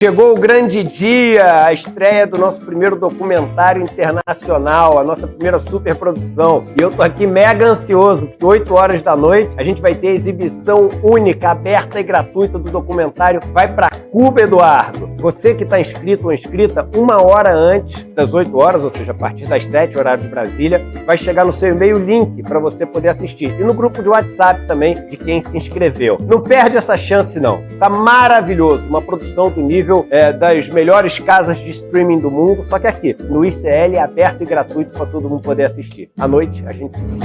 Chegou o grande dia, a estreia do nosso primeiro documentário internacional, a nossa primeira superprodução. E eu tô aqui mega ansioso, porque 8 horas da noite a gente vai ter a exibição única, aberta e gratuita do documentário Vai Pra Cuba, Eduardo. Você que está inscrito ou inscrita, 1 hora antes das 8 horas, ou seja, a partir das 7, horário de Brasília, vai chegar no seu e-mail o link para você poder assistir. E no grupo de WhatsApp também, de quem se inscreveu. Não perde essa chance não, tá maravilhoso, uma produção do nível das melhores casas de streaming do mundo, só que aqui, no ICL, é aberto e gratuito para todo mundo poder assistir. À noite, a gente se vê.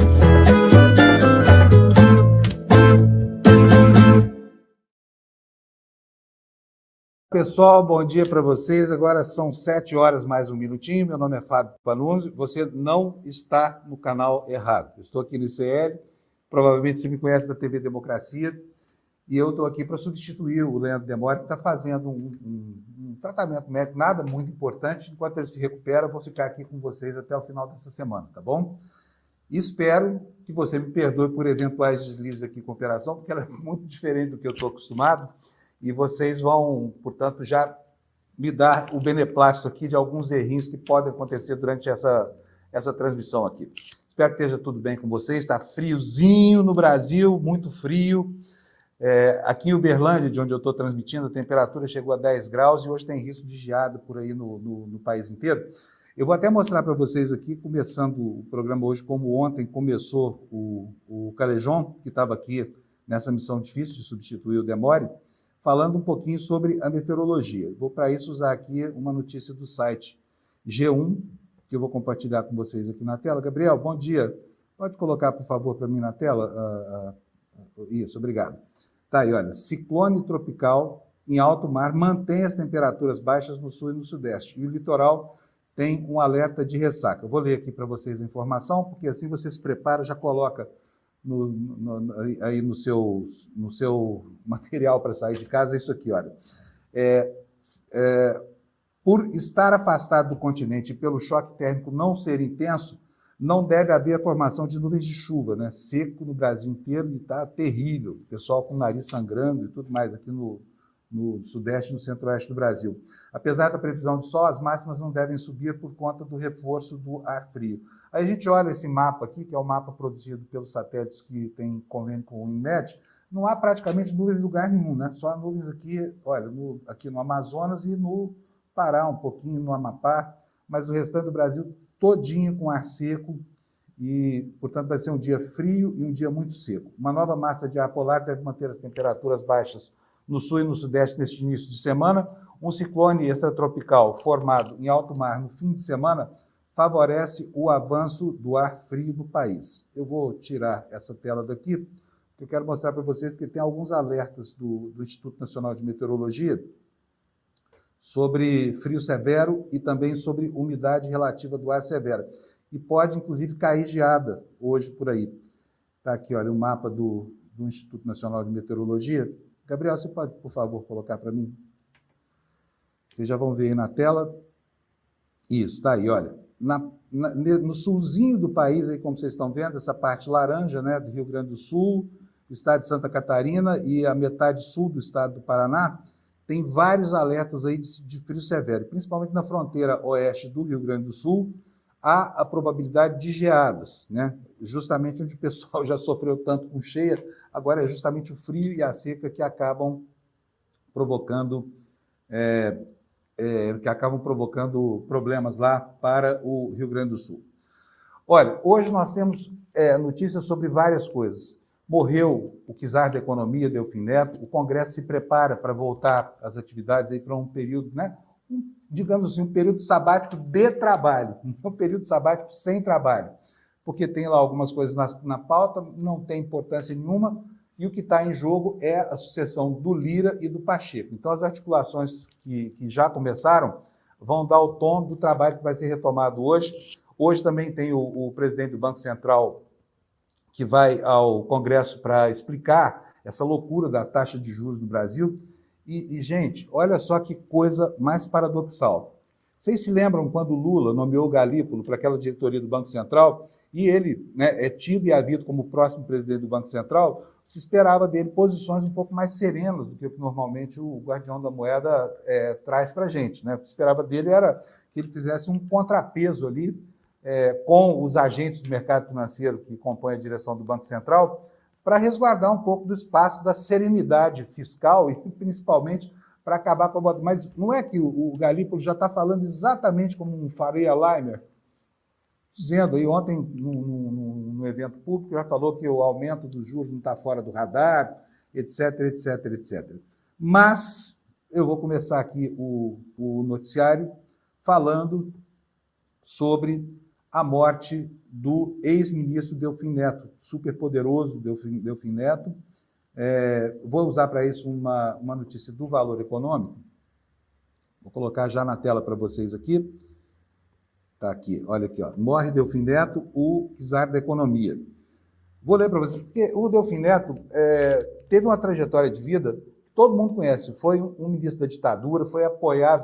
Pessoal, bom dia para vocês. Agora são 7 horas mais um minutinho. Meu nome é Fábio Panunzi. Você não está no canal errado. Eu estou aqui no ICL, provavelmente você me conhece da TV Democracia, e eu estou aqui para substituir o Leandro Demore, que está fazendo um tratamento médico, nada muito importante. Enquanto ele se recupera, eu vou ficar aqui com vocês até o final dessa semana, tá bom? E espero que você me perdoe por eventuais deslizes aqui com a operação, porque ela é muito diferente do que eu estou acostumado, e vocês vão, portanto, já me dar o beneplácito aqui de alguns errinhos que podem acontecer durante essa transmissão aqui. Espero que esteja tudo bem com vocês. Está friozinho no Brasil, muito frio. Aqui em Uberlândia, de onde eu estou transmitindo, a temperatura chegou a 10 graus e hoje tem risco de geada por aí no país inteiro. Eu vou até mostrar para vocês aqui, começando o programa hoje, como ontem começou o Calejon, que estava aqui nessa missão difícil de substituir o Demore, falando um pouquinho sobre a meteorologia. Vou, para isso, usar aqui uma notícia do site G1, que eu vou compartilhar com vocês aqui na tela. Gabriel, bom dia. Pode colocar, por favor, para mim na tela? Isso, obrigado. Tá aí, olha, ciclone tropical em alto mar mantém as temperaturas baixas no sul e no sudeste. E o litoral tem um alerta de ressaca. Eu vou ler aqui para vocês a informação, porque assim você se prepara, já coloca aí no seu material para sair de casa, isso aqui, olha. Por estar afastado do continente e pelo choque térmico não ser intenso, não deve haver a formação de nuvens de chuva, né? Seco no Brasil inteiro e está terrível. O pessoal com o nariz sangrando e tudo mais aqui no sudeste e no centro-oeste do Brasil. Apesar da previsão de sol, as máximas não devem subir por conta do reforço do ar frio. Aí a gente olha esse mapa aqui, que é o mapa produzido pelos satélites que tem convênio com o INMET, não há praticamente nuvens em lugar nenhum, né? Só nuvens aqui, olha, aqui no Amazonas e no Pará, um pouquinho no Amapá, mas o restante do Brasil todinho com ar seco e, portanto, vai ser um dia frio e um dia muito seco. Uma nova massa de ar polar deve manter as temperaturas baixas no sul e no sudeste neste início de semana. Um ciclone extratropical formado em alto mar no fim de semana favorece o avanço do ar frio do país. Eu vou tirar essa tela daqui, porque eu quero mostrar para vocês que tem alguns alertas do Instituto Nacional de Meteorologia sobre frio severo e também sobre umidade relativa do ar severa. E pode, inclusive, cair geada hoje por aí. Está aqui, olha, o mapa do Instituto Nacional de Meteorologia. Gabriel, você pode, por favor, colocar para mim? Vocês já vão ver aí na tela. Isso, está aí, olha. No sulzinho do país, aí, como vocês estão vendo, essa parte laranja, né, do Rio Grande do Sul, do estado de Santa Catarina e a metade sul do estado do Paraná, tem vários alertas aí de frio severo, principalmente na fronteira oeste do Rio Grande do Sul, há a probabilidade de geadas, né? Justamente onde o pessoal já sofreu tanto com cheia, agora é justamente o frio e a seca que acabam provocando problemas lá para o Rio Grande do Sul. Olha, hoje nós temos notícias sobre várias coisas. Morreu o czar da economia, Delfim Neto, o Congresso se prepara para voltar às atividades aí para um período, né? Digamos assim, um período sabático de trabalho, um período sabático sem trabalho, porque tem lá algumas coisas na pauta, não tem importância nenhuma, e o que está em jogo é a sucessão do Lira e do Pacheco. Então, as articulações que já começaram vão dar o tom do trabalho que vai ser retomado hoje. Hoje também tem o presidente do Banco Central que vai ao Congresso para explicar essa loucura da taxa de juros no Brasil. E, gente, olha só que coisa mais paradoxal. Vocês se lembram quando o Lula nomeou o Galípolo para aquela diretoria do Banco Central e ele, né, é tido e havido como próximo presidente do Banco Central? se esperava dele posições um pouco mais serenas do que normalmente o guardião da moeda traz para a gente, né? O que se esperava dele era que ele fizesse um contrapeso ali com os agentes do mercado financeiro que compõem a direção do Banco Central, para resguardar um pouco do espaço da serenidade fiscal e, principalmente, para acabar com a... Mas não é que o Galípolo já está falando exatamente como um Faria Limer, dizendo aí ontem, no evento público, já falou que o aumento dos juros não está fora do radar, etc, etc, etc. Mas eu vou começar aqui o noticiário falando sobre a morte do ex-ministro Delfim Neto, superpoderoso Delfim Neto. Vou usar para isso uma notícia do Valor Econômico. Vou colocar já na tela para vocês aqui. Está aqui, olha aqui, ó. Morre Delfim Neto, o czar da economia. Vou ler para vocês, porque o Delfim Neto teve uma trajetória de vida, todo mundo conhece, foi um ministro da ditadura,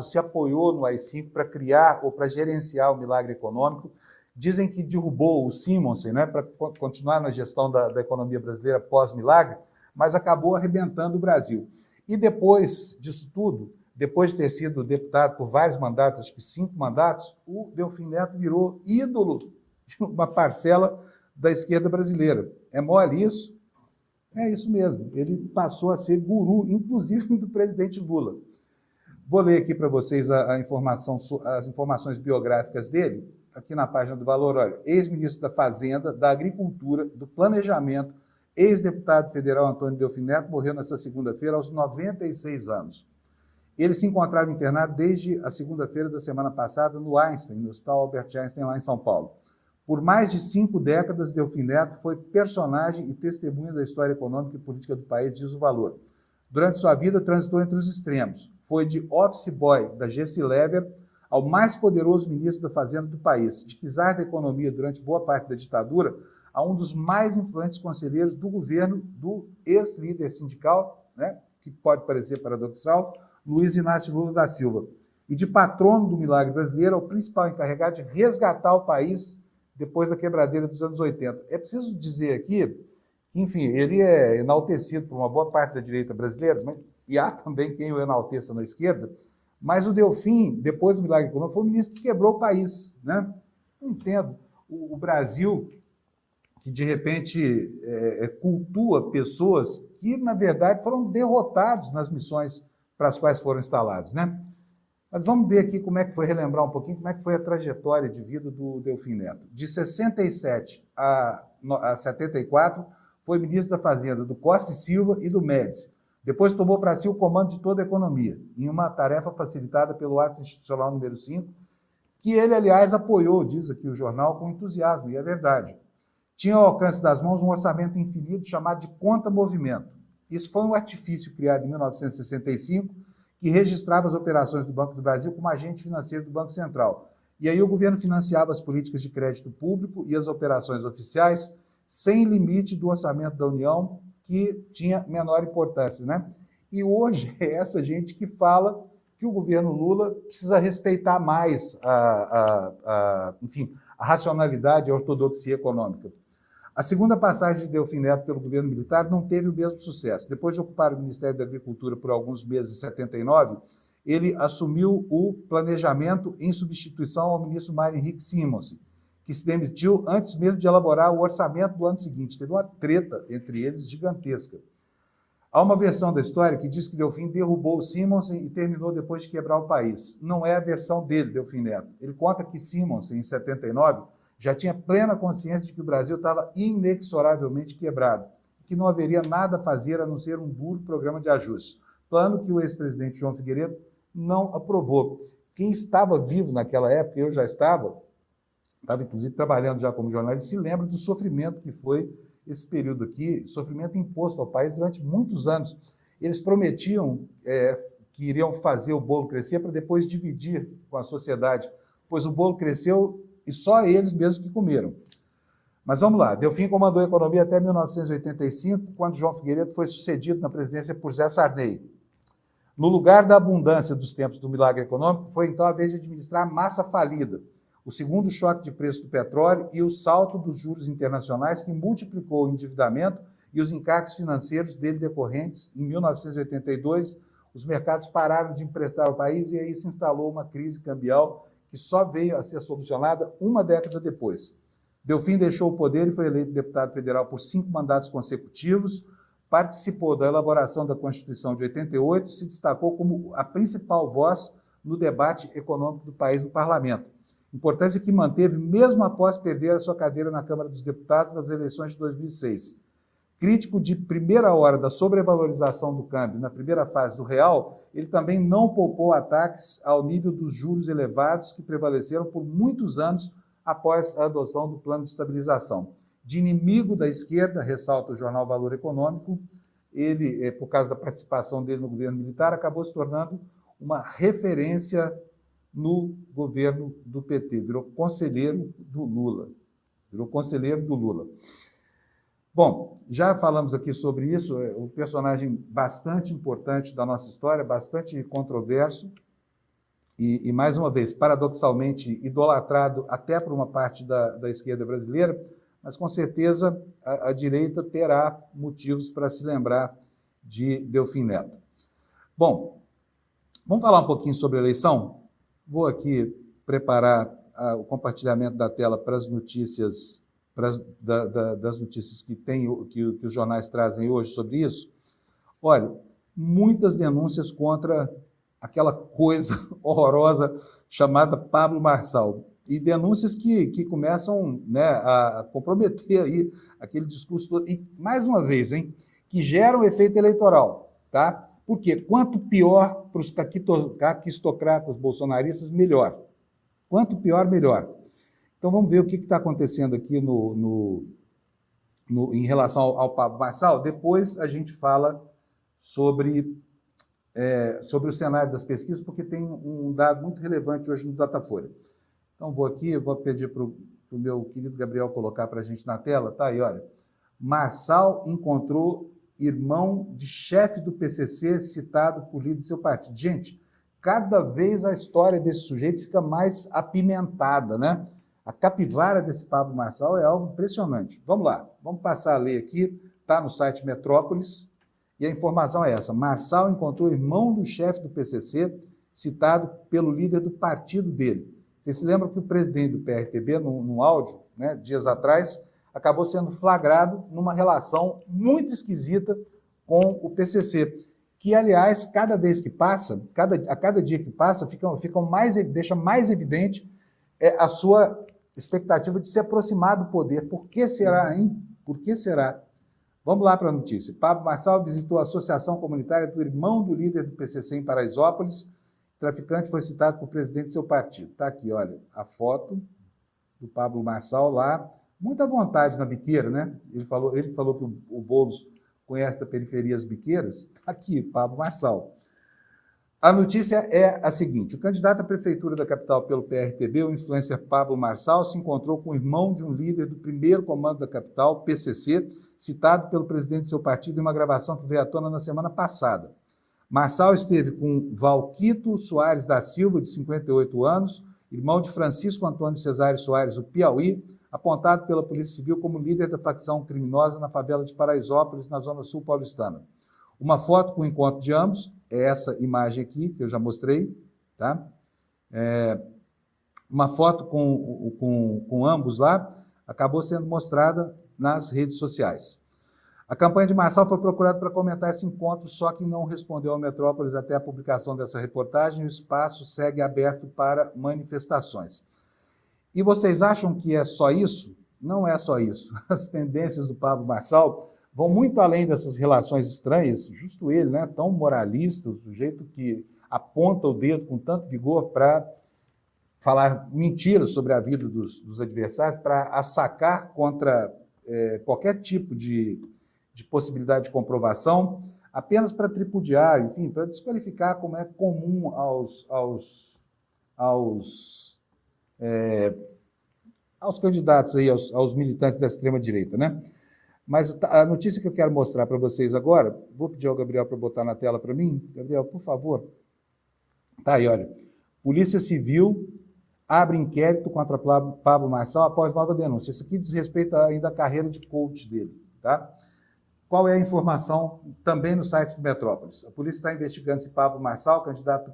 se apoiou no AI-5 para criar ou para gerenciar o milagre econômico. Dizem que derrubou o Simonsen, né, para continuar na gestão da economia brasileira pós-milagre, mas acabou arrebentando o Brasil. E depois disso tudo, depois de ter sido deputado por vários mandatos, acho que 5 mandatos, o Delfim Neto virou ídolo de uma parcela da esquerda brasileira. É mole isso? É isso mesmo. Ele passou a ser guru, inclusive do presidente Lula. Vou ler aqui para vocês as informações biográficas dele, aqui na página do Valor. Olha, ex-ministro da Fazenda, da Agricultura, do Planejamento, ex-deputado federal Antônio Delfim Neto, morreu nesta segunda-feira aos 96 anos. Ele se encontrava internado desde a segunda-feira da semana passada no Einstein, no Hospital Albert Einstein, lá em São Paulo. Por mais de 5 décadas, Delfim Neto foi personagem e testemunha da história econômica e política do país, diz o Valor. Durante sua vida, transitou entre os extremos. Foi de office boy da Gessi Lever ao mais poderoso ministro da Fazenda do país, de czar da economia durante boa parte da ditadura, a um dos mais influentes conselheiros do governo do ex-líder sindical, né, que pode parecer paradoxal, Luiz Inácio Lula da Silva. E de patrono do milagre brasileiro ao principal encarregado de resgatar o país depois da quebradeira dos anos 80. É preciso dizer aqui que, enfim, ele é enaltecido por uma boa parte da direita brasileira, e há também quem o enalteça na esquerda, mas o Delfim, depois do milagre econômico, foi o ministro que quebrou o país, né? Não entendo. O Brasil, que de repente cultua pessoas que, na verdade, foram derrotados nas missões para as quais foram instalados, né? Mas vamos ver aqui como é que foi, relembrar um pouquinho como é que foi a trajetória de vida do Delfim Neto. De 67 a 74, foi ministro da Fazenda do Costa e Silva e do Médici. Depois tomou para si o comando de toda a economia, em uma tarefa facilitada pelo Ato Institucional número 5, que ele, aliás, apoiou, diz aqui o jornal, com entusiasmo, e é verdade. Tinha ao alcance das mãos um orçamento infinito chamado de conta-movimento. Isso foi um artifício criado em 1965, que registrava as operações do Banco do Brasil como agente financeiro do Banco Central. E aí o governo financiava as políticas de crédito público e as operações oficiais sem limite do orçamento da União, que tinha menor importância, né? E hoje é essa gente que fala que o governo Lula precisa respeitar mais enfim, a racionalidade e a ortodoxia econômica. A segunda passagem de Delfim Neto pelo governo militar não teve o mesmo sucesso. Depois de ocupar o Ministério da Agricultura por alguns meses em 79, ele assumiu o planejamento em substituição ao ministro Mário Henrique Simonsen, que se demitiu antes mesmo de elaborar o orçamento do ano seguinte. Teve uma treta entre eles gigantesca. Há uma versão da história que diz que Delfim derrubou o Simonsen e terminou depois de quebrar o país. Não é a versão dele, Delfim Neto. Ele conta que Simonsen, em 79, já tinha plena consciência de que o Brasil estava inexoravelmente quebrado, que não haveria nada a fazer a não ser um duro programa de ajuste. Plano que o ex-presidente João Figueiredo não aprovou. Quem estava vivo naquela época, eu já estava inclusive trabalhando já como jornalista, se lembra do sofrimento que foi esse período aqui, sofrimento imposto ao país durante muitos anos. Eles prometiam que iriam fazer o bolo crescer para depois dividir com a sociedade, pois o bolo cresceu e só eles mesmos que comeram. Mas vamos lá, Delfim comandou a economia até 1985, quando João Figueiredo foi sucedido na presidência por Zé Sarney. No lugar da abundância dos tempos do milagre econômico, foi então a vez de administrar a massa falida, o segundo choque de preço do petróleo e o salto dos juros internacionais que multiplicou o endividamento e os encargos financeiros dele decorrentes. Em 1982, os mercados pararam de emprestar ao país e aí se instalou uma crise cambial que só veio a ser solucionada uma década depois. Delfim deixou o poder e foi eleito deputado federal por 5 mandatos consecutivos, participou da elaboração da Constituição de 88 e se destacou como a principal voz no debate econômico do país no parlamento. Importância que manteve mesmo após perder a sua cadeira na Câmara dos Deputados nas eleições de 2006. Crítico de primeira hora da sobrevalorização do câmbio na primeira fase do real, ele também não poupou ataques ao nível dos juros elevados que prevaleceram por muitos anos após a adoção do plano de estabilização. De inimigo da esquerda, ressalta o jornal Valor Econômico, ele, por causa da participação dele no governo militar, acabou se tornando uma referência no governo do PT, virou conselheiro do Lula. Bom, já falamos aqui sobre isso, é um personagem bastante importante da nossa história, bastante controverso e mais uma vez, paradoxalmente idolatrado até por uma parte da esquerda brasileira, mas com certeza a direita terá motivos para se lembrar de Delfim Neto. Bom, vamos falar um pouquinho sobre a eleição? Vou aqui preparar o compartilhamento da tela para as notícias, das notícias que os jornais trazem hoje sobre isso. Olha, muitas denúncias contra aquela coisa horrorosa chamada Pablo Marçal. E denúncias que começam, né, a comprometer aí aquele discurso todo. E, mais uma vez, que geram efeito eleitoral. Tá? Porque quanto pior para os caquistocratas bolsonaristas, melhor. Quanto pior, melhor. Então, vamos ver o que está acontecendo aqui em relação ao Pablo Marçal. Depois a gente fala sobre o cenário das pesquisas, porque tem um dado muito relevante hoje no Datafolha. Então, vou pedir para o meu querido Gabriel colocar para a gente na tela. Tá aí, olha. Marçal encontrou irmão de chefe do PCC citado por líder do seu partido. Gente, cada vez a história desse sujeito fica mais apimentada, né? A capivara desse Pablo Marçal é algo impressionante. Vamos lá, vamos passar a ler aqui, está no site Metrópolis, e a informação é essa. Marçal encontrou o irmão do chefe do PCC citado pelo líder do partido dele. Vocês se lembram que o presidente do PRTB, num áudio, né, dias atrás, acabou sendo flagrado numa relação muito esquisita com o PCC, que, aliás, cada vez que passa, a cada dia que passa, deixa mais evidente a sua expectativa de se aproximar do poder. Por que será, hein? Por que será? Vamos lá para a notícia. Pablo Marçal visitou a Associação Comunitária do irmão do líder do PCC em Paraisópolis. O traficante foi citado por presidente do seu partido. Está aqui, olha, a foto do Pablo Marçal lá. Muita vontade na biqueira, né? Ele falou que o Boulos conhece da periferia as biqueiras. Está aqui, Pablo Marçal. A notícia é a seguinte: o candidato à prefeitura da capital pelo PRTB, o influencer Pablo Marçal, se encontrou com o irmão de um líder do primeiro comando da capital, PCC, citado pelo presidente do seu partido em uma gravação que veio à tona na semana passada. Marçal esteve com Valquito Soares da Silva, de 58 anos, irmão de Francisco Antônio Cesário Soares, do Piauí, apontado pela Polícia Civil como líder da facção criminosa na favela de Paraisópolis, na zona sul paulistana. Uma foto com o encontro de ambos, é essa imagem aqui, que eu já mostrei, tá? Uma foto com ambos lá acabou sendo mostrada nas redes sociais. A campanha de Marçal foi procurada para comentar esse encontro, só que não respondeu ao Metrópolis até a publicação dessa reportagem. O espaço segue aberto para manifestações. E vocês acham que é só isso? Não é só isso. As pendências do Pablo Marçal vão muito além dessas relações estranhas, justo ele, né, tão moralista, o sujeito que aponta o dedo com tanto vigor para falar mentiras sobre a vida dos adversários, para assacar contra qualquer tipo de possibilidade de comprovação, apenas para tripudiar, enfim, para desqualificar, como é comum aos candidatos aí, aos militantes da extrema-direita, né? Mas a notícia que eu quero mostrar para vocês agora, vou pedir ao Gabriel para botar na tela para mim. Gabriel, por favor. Tá aí, olha. Polícia Civil abre inquérito contra Pablo Marçal após nova denúncia. Isso aqui diz respeito ainda à carreira de coach dele, tá? qual é a informação também no site do Metrópolis? A polícia está investigando se Pablo Marçal, candidato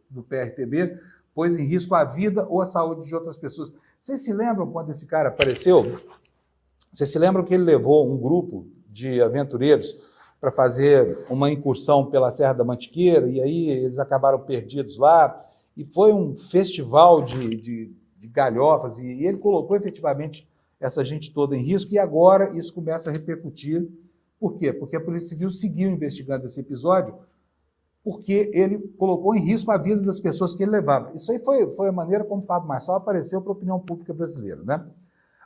do PRTB, pôs em risco a vida ou a saúde de outras pessoas. Vocês se lembram quando esse cara apareceu? Vocês se lembram que ele levou um grupo de aventureiros para fazer uma incursão pela Serra da Mantiqueira, e aí eles acabaram perdidos lá, e foi um festival de galhofas, e ele colocou efetivamente essa gente toda em risco, e agora isso começa a repercutir. Por quê? Porque a Polícia Civil seguiu investigando esse episódio, porque ele colocou em risco a vida das pessoas que ele levava. Isso aí foi a maneira como o Pablo Marçal apareceu para a opinião pública brasileira, né?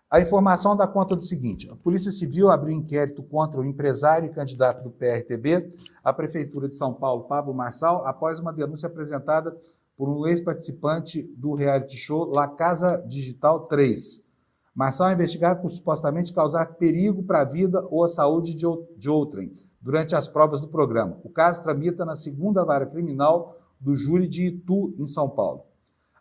A informação dá conta do seguinte: a Polícia Civil abriu inquérito contra o empresário e candidato do PRTB à Prefeitura de São Paulo, Pablo Marçal, após uma denúncia apresentada por um ex-participante do reality show La Casa Digital 3. Marçal é investigado por supostamente causar perigo para a vida ou a saúde de outrem durante as provas do programa. O caso tramita na 2ª Vara Criminal do Júri de Itu, em São Paulo.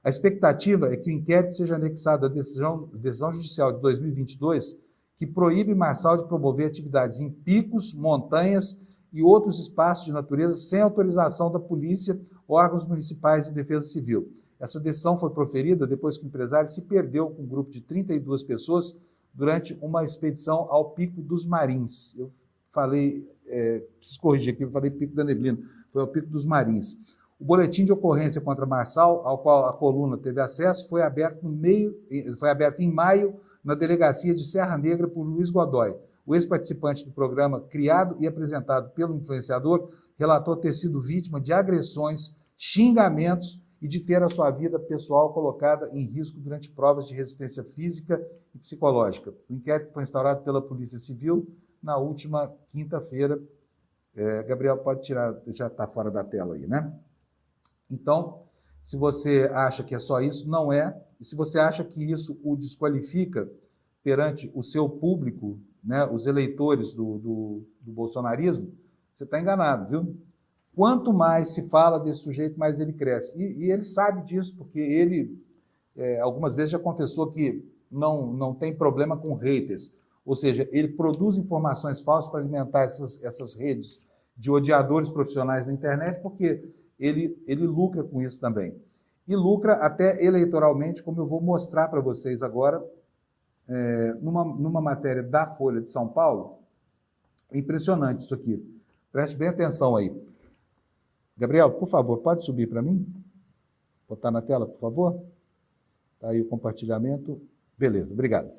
A expectativa é que o inquérito seja anexado à decisão judicial de 2022, que proíbe Marçal de promover atividades em picos, montanhas e outros espaços de natureza sem autorização da polícia, órgãos municipais e defesa civil. Essa decisão foi proferida depois que o empresário se perdeu com um grupo de 32 pessoas durante uma expedição ao Pico dos Marins. Eu falei, preciso corrigir aqui, eu falei Pico da Neblina, foi ao Pico dos Marins. O boletim de ocorrência contra Marçal, ao qual a coluna teve acesso, foi aberto em maio na delegacia de Serra Negra por Luiz Godoy. O ex-participante do programa, criado e apresentado pelo influenciador, relatou ter sido vítima de agressões, xingamentos e de ter a sua vida pessoal colocada em risco durante provas de resistência física e psicológica. O inquérito foi instaurado pela Polícia Civil na última quinta-feira. Gabriel, pode tirar, já está fora da tela aí, né? Então, se você acha que é só isso, não é. E se você acha que isso o desqualifica perante o seu público, né, os eleitores do bolsonarismo, você está enganado, viu? Quanto mais se fala desse sujeito, mais ele cresce. E ele sabe disso, porque ele, algumas vezes, já confessou que não tem problema com haters. Ou seja, ele produz informações falsas para alimentar essas redes de odiadores profissionais na internet, porque ele lucra com isso também. E lucra até eleitoralmente, como eu vou mostrar para vocês agora, numa matéria da Folha de São Paulo. É impressionante isso aqui. Preste bem atenção aí. Gabriel, por favor, pode subir para mim? Botar na tela, por favor? Está aí o compartilhamento. Beleza, obrigado.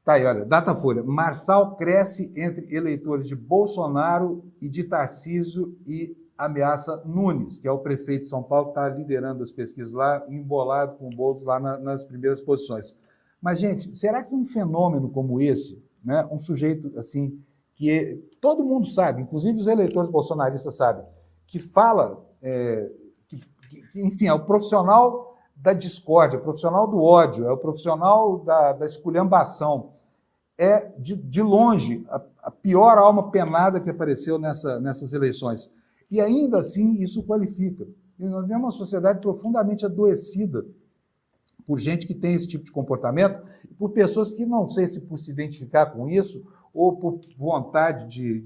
Tá aí, olha, Datafolha. Marçal cresce entre eleitores de Bolsonaro e de Tarcísio e ameaça Nunes, que é o prefeito de São Paulo, que está liderando as pesquisas lá, embolado com o Boulos lá nas primeiras posições. Mas, gente, será que um fenômeno como esse, né, um sujeito assim, que todo mundo sabe, inclusive os eleitores bolsonaristas sabem, que fala, enfim, é o profissional da discórdia, é o profissional do ódio, é o profissional da esculhambação, é, de longe, a pior alma penada que apareceu nessas eleições. E ainda assim isso qualifica. E nós temos uma sociedade profundamente adoecida por gente que tem esse tipo de comportamento, e por pessoas que, não sei se por se identificar com isso, ou por vontade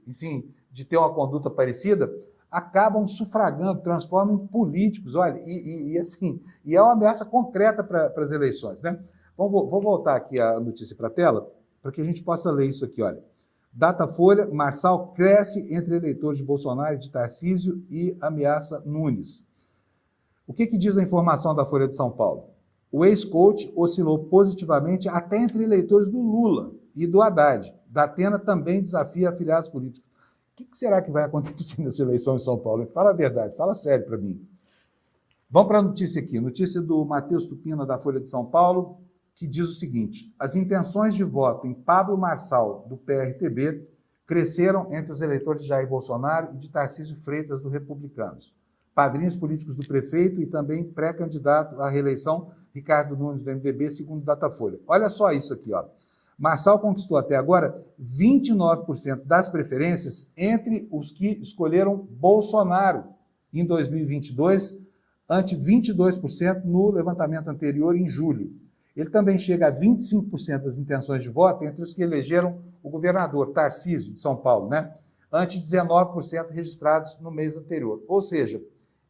enfim, de ter uma conduta parecida, acabam sufragando, transformam em políticos, olha, assim, e é uma ameaça concreta para as eleições, né? Vou voltar aqui a notícia para a tela, para que a gente possa ler isso aqui, olha. Datafolha, Marçal cresce entre eleitores de Bolsonaro e de Tarcísio e ameaça Nunes. O que diz a informação da Folha de São Paulo? O ex-coach oscilou positivamente até entre eleitores do Lula e do Haddad. Datena também desafia afiliados políticos. O que será que vai acontecer nessa eleição em São Paulo? Fala a verdade, fala sério para mim. Vamos para a notícia aqui. Notícia do Matheus Tupina, da Folha de São Paulo, que diz o seguinte: as intenções de voto em Pablo Marçal, do PRTB, cresceram entre os eleitores de Jair Bolsonaro e de Tarcísio Freitas, do Republicanos. Padrinhos políticos do prefeito e também pré-candidato à reeleição, Ricardo Nunes, do MDB, segundo Datafolha. Olha só isso aqui, ó. Marçal conquistou até agora 29% das preferências entre os que escolheram Bolsonaro em 2022, ante 22% no levantamento anterior, em julho. Ele também chega a 25% das intenções de voto entre os que elegeram o governador Tarcísio, de São Paulo, né? Ante 19% registrados no mês anterior. Ou seja,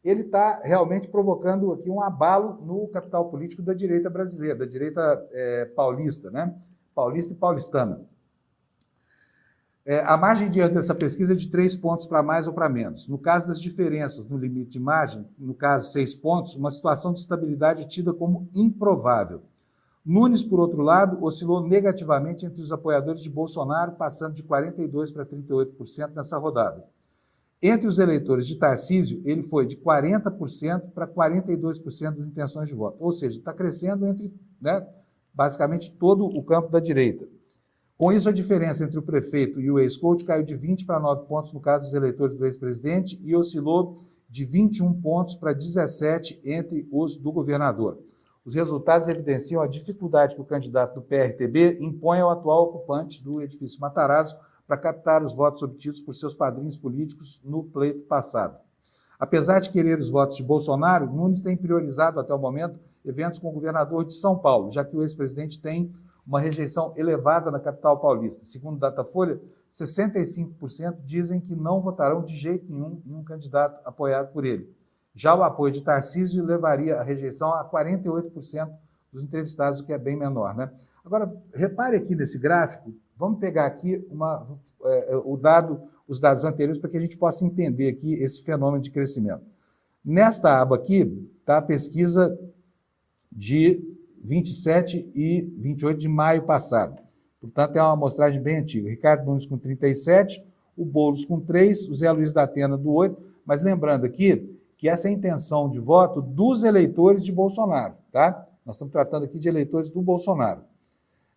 ele está realmente provocando aqui um abalo no capital político da direita brasileira, da direita paulista, né? Paulista e paulistana. A margem de erro dessa pesquisa é de 3 pontos para mais ou para menos. No caso das diferenças no limite de margem, no caso 6 pontos, uma situação de estabilidade é tida como improvável. Nunes, por outro lado, oscilou negativamente entre os apoiadores de Bolsonaro, passando de 42% para 38% nessa rodada. Entre os eleitores de Tarcísio, ele foi de 40% para 42% das intenções de voto. Ou seja, está crescendo entre, né, basicamente todo o campo da direita. Com isso, a diferença entre o prefeito e o ex-coach caiu de 20 para 9 pontos no caso dos eleitores do ex-presidente e oscilou de 21 pontos para 17 entre os do governador. Os resultados evidenciam a dificuldade que o candidato do PRTB impõe ao atual ocupante do edifício Matarazzo para captar os votos obtidos por seus padrinhos políticos no pleito passado. Apesar de querer os votos de Bolsonaro, Nunes tem priorizado até o momento eventos com o governador de São Paulo, já que o ex-presidente tem uma rejeição elevada na capital paulista. Segundo o Datafolha, 65% dizem que não votarão de jeito nenhum em um candidato apoiado por ele. Já o apoio de Tarcísio levaria a rejeição a 48% dos entrevistados, o que é bem menor, né? Agora, repare aqui nesse gráfico, vamos pegar aqui os dados anteriores para que a gente possa entender aqui esse fenômeno de crescimento. Nesta aba aqui está a pesquisa de 27 e 28 de maio passado. Portanto, é uma amostragem bem antiga. Ricardo Nunes com 37, o Boulos com 3, o Zé Luiz da Atena do 8, mas lembrando aqui que essa é a intenção de voto dos eleitores de Bolsonaro, tá? Nós estamos tratando aqui de eleitores do Bolsonaro.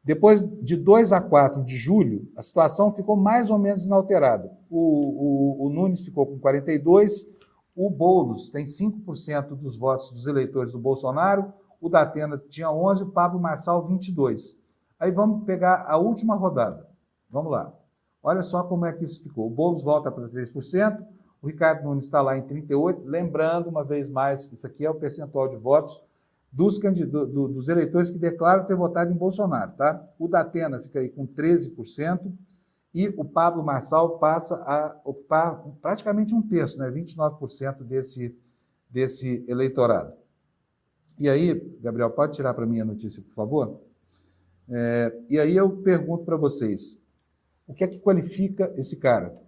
Depois de 2 a 4 de julho, a situação ficou mais ou menos inalterada. O Nunes ficou com 42, o Boulos tem 5% dos votos dos eleitores do Bolsonaro, o Datena tinha 11, o Pablo Marçal 22. Aí vamos pegar a última rodada. Vamos lá. Olha só como é que isso ficou. O Boulos volta para 3%, o Ricardo Nunes está lá em 38%. Lembrando, uma vez mais, isso aqui é o percentual de votos dos eleitores que declaram ter votado em Bolsonaro, tá? O Datena fica aí com 13% e o Pablo Marçal passa a ocupar praticamente um terço, né? 29% desse eleitorado. E aí, Gabriel, pode tirar para mim a notícia, por favor? E aí eu pergunto para vocês, o que é que qualifica esse cara?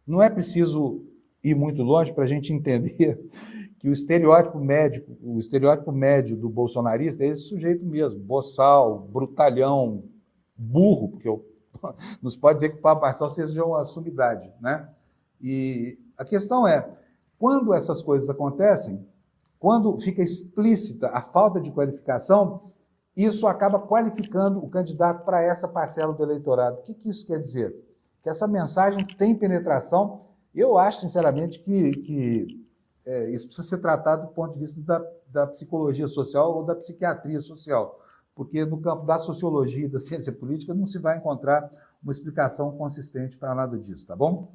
Não é preciso ir muito longe para a gente entender que o estereótipo médio do bolsonarista é esse sujeito mesmo, boçal, brutalhão, burro, porque não se pode dizer que o Pablo Marçal seja uma sumidade, né? E a questão é, quando essas coisas acontecem, quando fica explícita a falta de qualificação, isso acaba qualificando o candidato para essa parcela do eleitorado. O que isso quer dizer? Que essa mensagem tem penetração. Eu acho, sinceramente, que isso precisa ser tratado do ponto de vista da psicologia social ou da psiquiatria social, porque no campo da sociologia e da ciência política não se vai encontrar uma explicação consistente para nada disso, tá bom?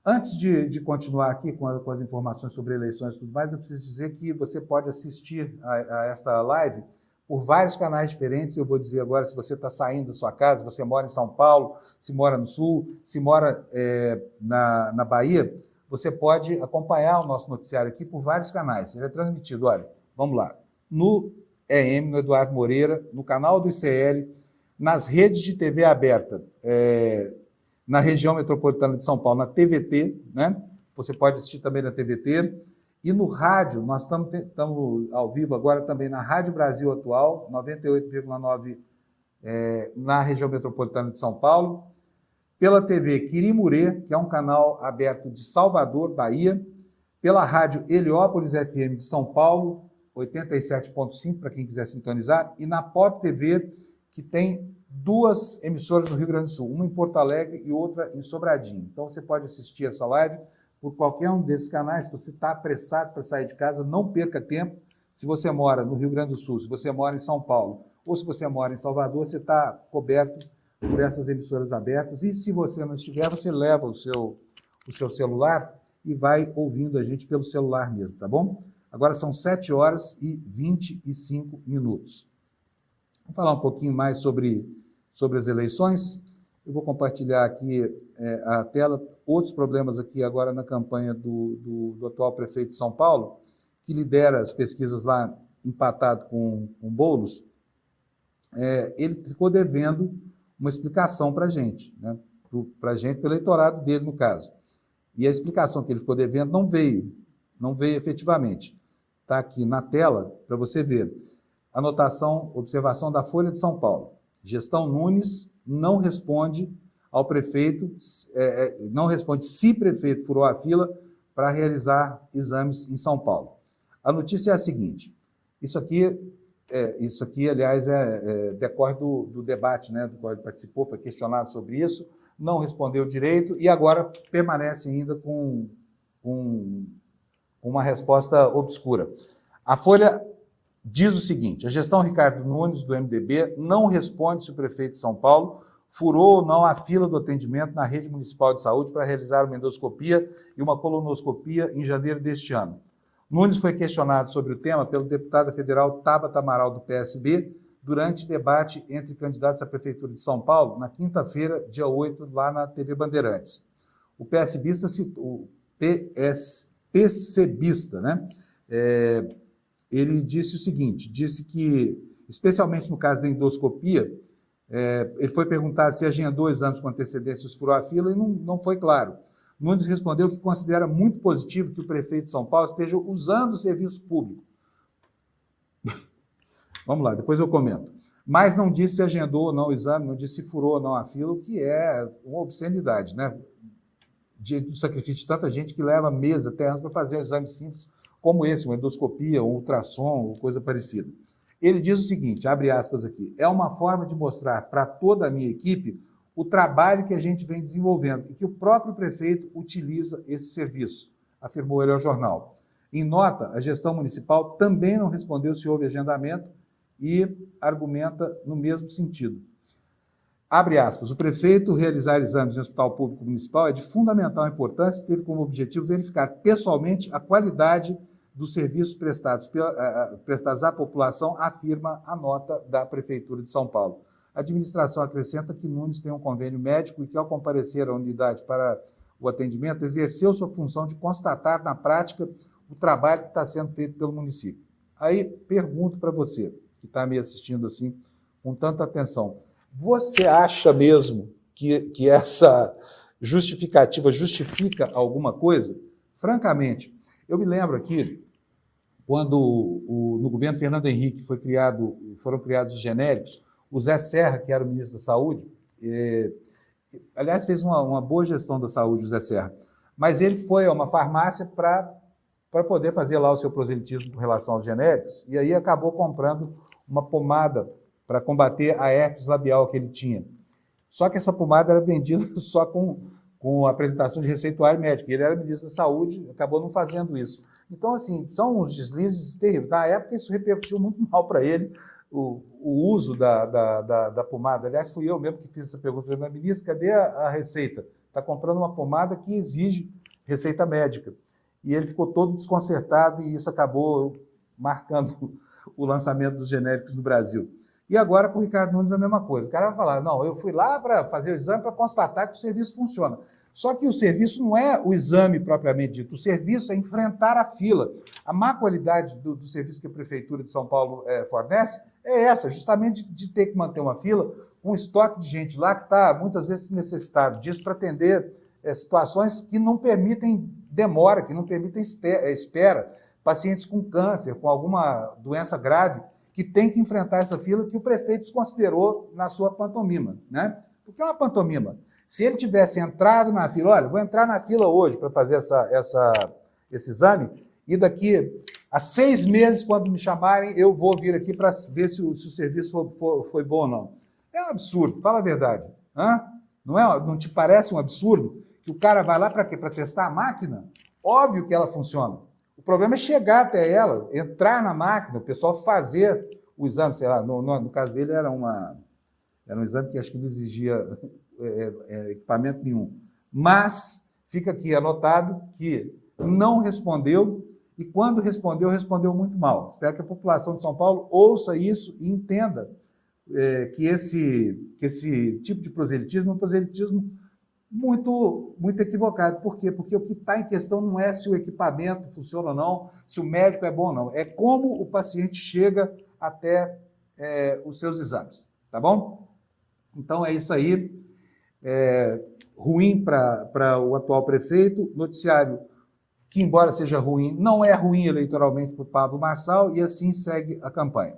Antes de continuar aqui com as informações sobre eleições e tudo mais, eu preciso dizer que você pode assistir a esta live por vários canais diferentes. Eu vou dizer agora, se você está saindo da sua casa, se você mora em São Paulo, se mora no Sul, se mora na Bahia, você pode acompanhar o nosso noticiário aqui por vários canais. Ele é transmitido, olha, vamos lá, no EM, no Eduardo Moreira, no canal do ICL, nas redes de TV aberta, na região metropolitana de São Paulo, na TVT, né? Você pode assistir também na TVT. E no rádio, nós estamos ao vivo agora também na Rádio Brasil Atual, 98,9 na região metropolitana de São Paulo. Pela TV Quirimurê, que é um canal aberto de Salvador, Bahia. Pela Rádio Heliópolis FM de São Paulo, 87,5 para quem quiser sintonizar. E na Pop TV, que tem 2 emissoras no Rio Grande do Sul, uma em Porto Alegre e outra em Sobradinho. Então você pode assistir essa live por qualquer um desses canais. Se você está apressado para sair de casa, não perca tempo. Se você mora no Rio Grande do Sul, se você mora em São Paulo ou se você mora em Salvador, você está coberto por essas emissoras abertas. E se você não estiver, você leva o seu celular e vai ouvindo a gente pelo celular mesmo, tá bom? Agora são 7 horas e 25 minutos. Vamos falar um pouquinho mais sobre as eleições. Eu vou compartilhar aqui a tela. Outros problemas aqui agora na campanha do atual prefeito de São Paulo, que lidera as pesquisas lá, empatado com Boulos. Ele ficou devendo uma explicação para a gente, né? Para a gente, para o eleitorado dele, no caso. E a explicação que ele ficou devendo não veio efetivamente. Está aqui na tela para você ver. Anotação, observação da Folha de São Paulo. Gestão Nunes não responde ao prefeito, não responde se prefeito furou a fila para realizar exames em São Paulo. A notícia é a seguinte, isso aqui, aliás, decorre do debate, né, do qual ele participou, foi questionado sobre isso, não respondeu direito e agora permanece ainda com uma resposta obscura. A Folha diz o seguinte, a gestão Ricardo Nunes, do MDB, não responde se o prefeito de São Paulo furou ou não a fila do atendimento na rede municipal de saúde para realizar uma endoscopia e uma colonoscopia em janeiro deste ano. Nunes foi questionado sobre o tema pelo deputado federal Tabata Amaral, do PSB, durante debate entre candidatos à Prefeitura de São Paulo, na quinta-feira, dia 8, lá na TV Bandeirantes. O PSBista, né? Ele disse o seguinte, disse que, especialmente no caso da endoscopia, ele foi perguntado se agendou exames com antecedência e furou a fila e não foi claro. Nunes respondeu que considera muito positivo que o prefeito de São Paulo esteja usando o serviço público. Vamos lá, depois eu comento. Mas não disse se agendou ou não o exame, não disse se furou ou não a fila, o que é uma obscenidade, né? Do sacrifício de tanta gente que leva meses até anos para fazer um exame simples como esse, uma endoscopia, um ultrassom, ou coisa parecida. Ele diz o seguinte, abre aspas aqui, é uma forma de mostrar para toda a minha equipe o trabalho que a gente vem desenvolvendo e que o próprio prefeito utiliza esse serviço, afirmou ele ao jornal. Em nota, a gestão municipal também não respondeu se houve agendamento e argumenta no mesmo sentido. Abre aspas, o prefeito realizar exames em hospital público municipal é de fundamental importância e teve como objetivo verificar pessoalmente a qualidade dos serviços prestados à população, afirma a nota da Prefeitura de São Paulo. A administração acrescenta que Nunes tem um convênio médico e que, ao comparecer à unidade para o atendimento, exerceu sua função de constatar na prática o trabalho que está sendo feito pelo município. Aí, pergunto para você, que está me assistindo assim com tanta atenção, você acha mesmo que essa justificativa justifica alguma coisa? Francamente, eu me lembro aqui, quando no governo Fernando Henrique foram criados os genéricos, o Zé Serra, que era o ministro da Saúde, aliás, fez uma boa gestão da saúde, o Zé Serra, mas ele foi a uma farmácia para poder fazer lá o seu proselitismo com relação aos genéricos, e aí acabou comprando uma pomada para combater a herpes labial que ele tinha. Só que essa pomada era vendida só com a apresentação de receituário médico. Ele era ministro da Saúde, acabou não fazendo isso. Então, assim, são uns deslizes terríveis. Na época, isso repercutiu muito mal para ele, o uso da pomada. Aliás, fui eu mesmo que fiz essa pergunta. Falei, mas, ministro, cadê a receita? Está comprando uma pomada que exige receita médica. E ele ficou todo desconcertado e isso acabou marcando o lançamento dos genéricos no Brasil. E agora, com o Ricardo Nunes, a mesma coisa. O cara vai falar, não, eu fui lá para fazer o exame para constatar que o serviço funciona. Só que o serviço não é o exame propriamente dito, o serviço é enfrentar a fila. A má qualidade do serviço que a Prefeitura de São Paulo fornece é essa, justamente de ter que manter uma fila, um estoque de gente lá que está muitas vezes necessitado disso para atender situações que não permitem demora, que não permitem espera. Pacientes com câncer, com alguma doença grave, que tem que enfrentar essa fila que o prefeito desconsiderou na sua pantomima, né? Porque é uma pantomima. Se ele tivesse entrado na fila, olha, vou entrar na fila hoje para fazer esse exame, e daqui a 6 meses, quando me chamarem, eu vou vir aqui para ver se o serviço foi bom ou não. É um absurdo, fala a verdade. Não te parece um absurdo que o cara vai lá para quê? Para testar a máquina? Óbvio que ela funciona. O problema é chegar até ela, entrar na máquina, o pessoal fazer o exame, sei lá, no caso dele era um exame que acho que não exigia equipamento nenhum. Mas fica aqui anotado que não respondeu e quando respondeu, respondeu muito mal. Espero que a população de São Paulo ouça isso e entenda que esse tipo de proselitismo é um proselitismo muito equivocado. Por quê? Porque o que está em questão não é se o equipamento funciona ou não, se o médico é bom ou não, é como o paciente chega até os seus exames, tá bom? Então é isso aí, ruim para o atual prefeito, noticiário que, embora seja ruim, não é ruim eleitoralmente para o Pablo Marçal, e assim segue a campanha.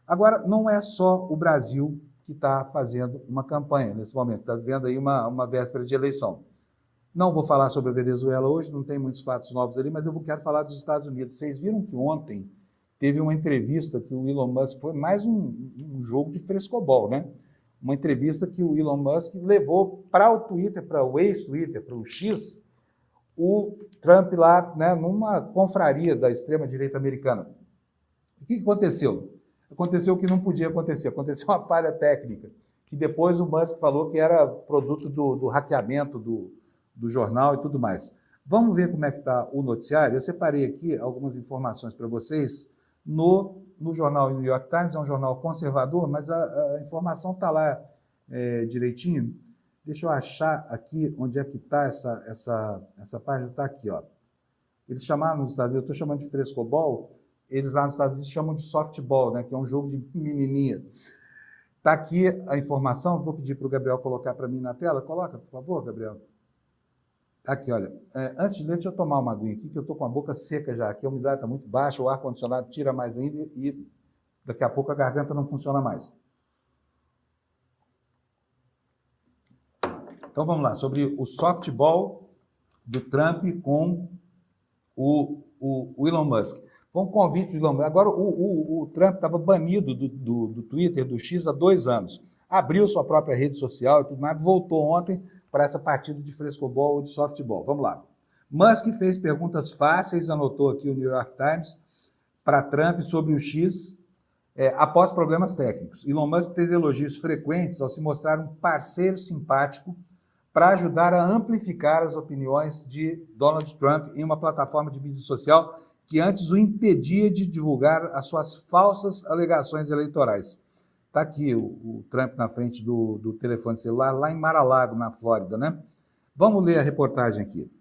Agora, não é só o Brasil que está fazendo uma campanha nesse momento, está vivendo aí uma véspera de eleição. Não vou falar sobre a Venezuela hoje, não tem muitos fatos novos ali, mas eu quero falar dos Estados Unidos. Vocês viram que ontem teve uma entrevista que o Elon Musk, foi mais um jogo de frescobol, né? Uma entrevista que o Elon Musk levou para o Twitter, para o ex-Twitter, para o X, o Trump lá, né, numa confraria da extrema-direita americana. O que aconteceu? Aconteceu o que não podia acontecer, aconteceu uma falha técnica, que depois o Musk falou que era produto do hackeamento do jornal e tudo mais. Vamos ver como é que está o noticiário. Eu separei aqui algumas informações para vocês no jornal New York Times, é um jornal conservador, mas a informação está lá direitinho. Deixa eu achar aqui onde é que está essa página, está aqui, ó. Eles chamaram nos Estados Unidos, eu estou chamando de frescobol, eles lá nos Estados Unidos chamam de softball, né, que é um jogo de menininha. Está aqui a informação, vou pedir para o Gabriel colocar para mim na tela. Coloca, por favor, Gabriel. Aqui, olha, antes de ler, deixa eu tomar uma aguinha aqui, que eu estou com a boca seca já. Aqui a umidade está muito baixa, o ar-condicionado tira mais ainda e daqui a pouco a garganta não funciona mais. Então vamos lá, sobre o softball do Trump com o Elon Musk. Foi um convite do Elon Musk. Agora o Trump estava banido do Twitter, do X, há 2 anos. Abriu sua própria rede social e tudo mais, voltou ontem para essa partida de frescobol ou de softball. Vamos lá. Musk fez perguntas fáceis, anotou aqui o New York Times, para Trump sobre o X, após problemas técnicos. Elon Musk fez elogios frequentes ao se mostrar um parceiro simpático para ajudar a amplificar as opiniões de Donald Trump em uma plataforma de mídia social que antes o impedia de divulgar as suas falsas alegações eleitorais. Está aqui o Trump na frente do telefone celular, lá em Mar-a-Lago, na Flórida, né? Vamos ler a reportagem aqui.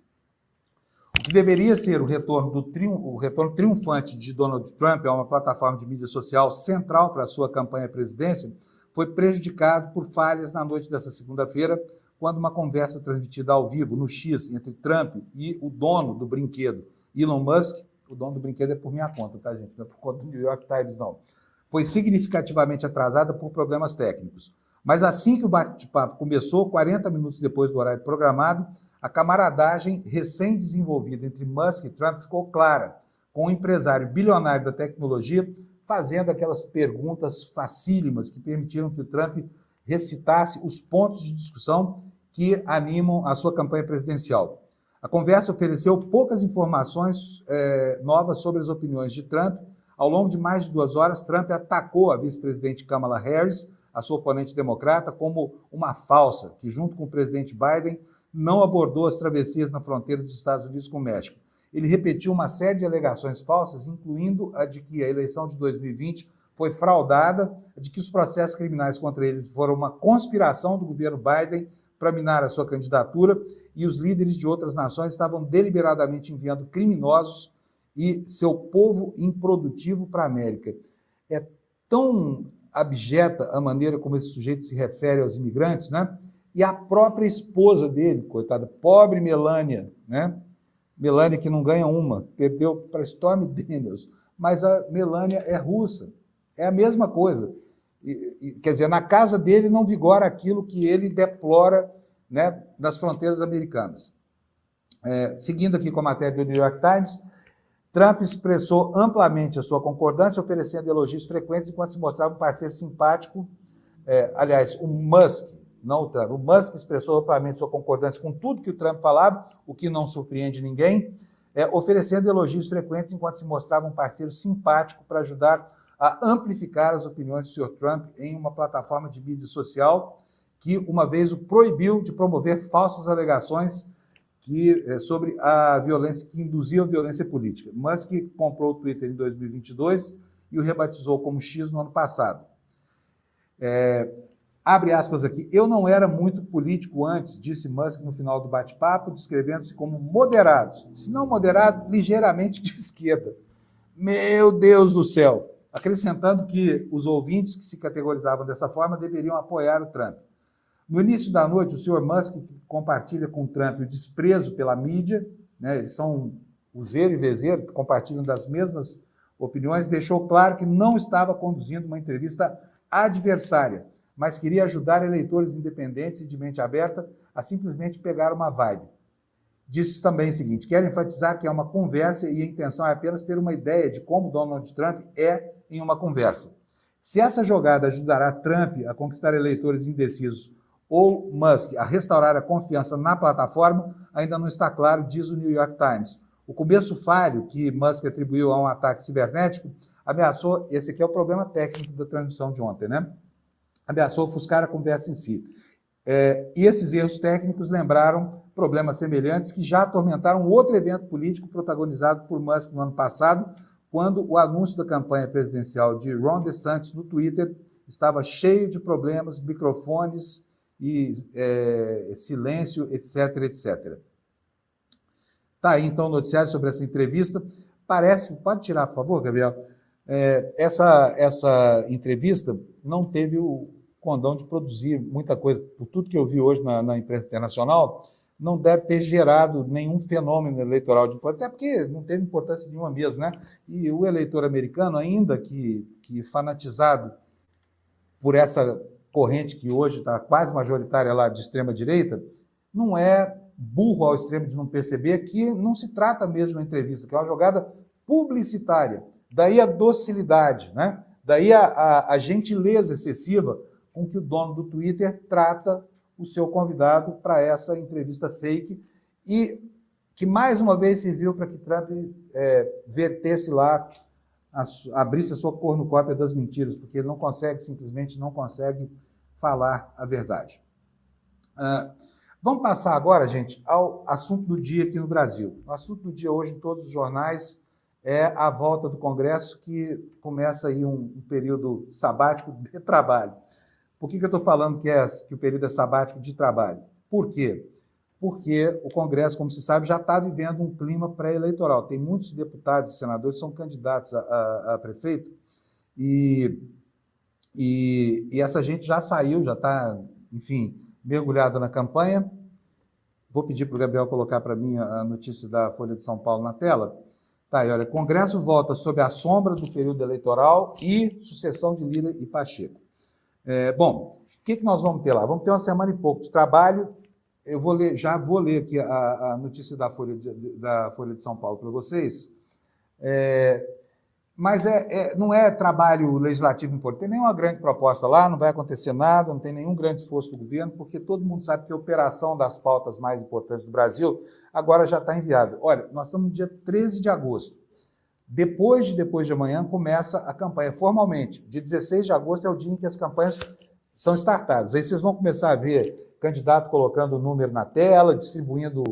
O que deveria ser o retorno triunfante de Donald Trump a uma plataforma de mídia social central para a sua campanha à presidência foi prejudicado por falhas na noite dessa segunda-feira, quando uma conversa transmitida ao vivo no X entre Trump e o dono do brinquedo, Elon Musk, o dono do brinquedo é por minha conta, tá, gente? Não é por conta do New York Times, não. Foi significativamente atrasada por problemas técnicos. Mas assim que o bate-papo começou, 40 minutos depois do horário programado, a camaradagem recém-desenvolvida entre Musk e Trump ficou clara, com o empresário bilionário da tecnologia fazendo aquelas perguntas facílimas que permitiram que o Trump recitasse os pontos de discussão que animam a sua campanha presidencial. A conversa ofereceu poucas informações novas sobre as opiniões de Trump. Ao longo de mais de 2 horas, Trump atacou a vice-presidente Kamala Harris, a sua oponente democrata, como uma falsa, que junto com o presidente Biden não abordou as travessias na fronteira dos Estados Unidos com o México. Ele repetiu uma série de alegações falsas, incluindo a de que a eleição de 2020 foi fraudada, de que os processos criminais contra ele foram uma conspiração do governo Biden para minar a sua candidatura e os líderes de outras nações estavam deliberadamente enviando criminosos e seu povo improdutivo para a América. É tão abjeta a maneira como esse sujeito se refere aos imigrantes, né? E a própria esposa dele, coitada, pobre Melania, né? Melania que não ganha uma, perdeu para Stormy Daniels, mas a Melania é russa, é a mesma coisa. Quer dizer, na casa dele não vigora aquilo que ele deplora, né, nas fronteiras americanas. Seguindo aqui com a matéria do New York Times, Trump expressou amplamente a sua concordância, oferecendo elogios frequentes enquanto se mostrava um parceiro simpático. Aliás, o Musk, não o Trump, o Musk expressou amplamente sua concordância com tudo que o Trump falava, o que não surpreende ninguém, oferecendo elogios frequentes enquanto se mostrava um parceiro simpático para ajudar a amplificar as opiniões do Sr. Trump em uma plataforma de mídia social que uma vez o proibiu de promover falsas alegações sobre a violência, que induzia a violência política. Musk comprou o Twitter em 2022 e o rebatizou como X no ano passado. Abre aspas aqui, eu não era muito político antes, disse Musk no final do bate-papo, descrevendo-se como moderado, se não moderado, ligeiramente de esquerda. Meu Deus do céu! Acrescentando que os ouvintes que se categorizavam dessa forma deveriam apoiar o Trump. No início da noite, o senhor Musk compartilha com o Trump o desprezo pela mídia, né? Eles são useiro e vezeiro, que compartilham das mesmas opiniões, deixou claro que não estava conduzindo uma entrevista adversária, mas queria ajudar eleitores independentes e de mente aberta a simplesmente pegar uma vibe. Disse também o seguinte, quero enfatizar que é uma conversa e a intenção é apenas ter uma ideia de como Donald Trump é em uma conversa. Se essa jogada ajudará Trump a conquistar eleitores indecisos ou Musk a restaurar a confiança na plataforma, ainda não está claro, diz o New York Times. O começo falho que Musk atribuiu a um ataque cibernético ameaçou, esse aqui é o problema técnico da transmissão de ontem, né? Ameaçou ofuscar a conversa em si. E esses erros técnicos lembraram problemas semelhantes que já atormentaram outro evento político protagonizado por Musk no ano passado, quando o anúncio da campanha presidencial de Ron DeSantis no Twitter estava cheio de problemas, microfones e silêncio, etc, etc. Tá aí, então, o noticiário sobre essa entrevista. Parece, pode tirar, por favor, Gabriel? Essa entrevista não teve o condão de produzir muita coisa. Por tudo que eu vi hoje na imprensa internacional, não deve ter gerado nenhum fenômeno eleitoral de importância, até porque não teve importância nenhuma mesmo, né? E o eleitor americano, ainda que fanatizado por essa corrente que hoje está quase majoritária lá de extrema-direita, não é burro ao extremo de não perceber que não se trata mesmo de uma entrevista, que é uma jogada publicitária. Daí a docilidade, né? Daí a gentileza excessiva com que o dono do Twitter trata o seu convidado para essa entrevista fake e que mais uma vez serviu para que Trump vertesse lá, abrisse a sua cornucópia das mentiras, porque ele não consegue, simplesmente não consegue falar a verdade. Vamos passar agora, gente, ao assunto do dia aqui no Brasil. O assunto do dia hoje em todos os jornais é a volta do Congresso, que começa aí um período sabático de trabalho. Por que eu estou falando que o período é sabático de trabalho? Por quê? Porque o Congresso, como se sabe, já está vivendo um clima pré-eleitoral. Tem muitos deputados e senadores que são candidatos a prefeito e essa gente já saiu, já está, enfim, mergulhada na campanha. Vou pedir para o Gabriel colocar para mim a notícia da Folha de São Paulo na tela. Tá aí, olha, Congresso volta sob a sombra do período eleitoral e sucessão de Lira e Pacheco. Bom, o que nós vamos ter lá? Vamos ter uma semana e pouco de trabalho. Eu já vou ler aqui a notícia da Folha de São Paulo para vocês. Mas não é trabalho legislativo importante. Tem nenhuma grande proposta lá, não vai acontecer nada, não tem nenhum grande esforço do governo, porque todo mundo sabe que a operação das pautas mais importantes do Brasil agora já está inviável. Olha, nós estamos no dia 13 de agosto. Depois de amanhã começa a campanha formalmente. Dia 16 de agosto é o dia em que as campanhas são startadas. Aí vocês vão começar a ver candidato colocando o número na tela, distribuindo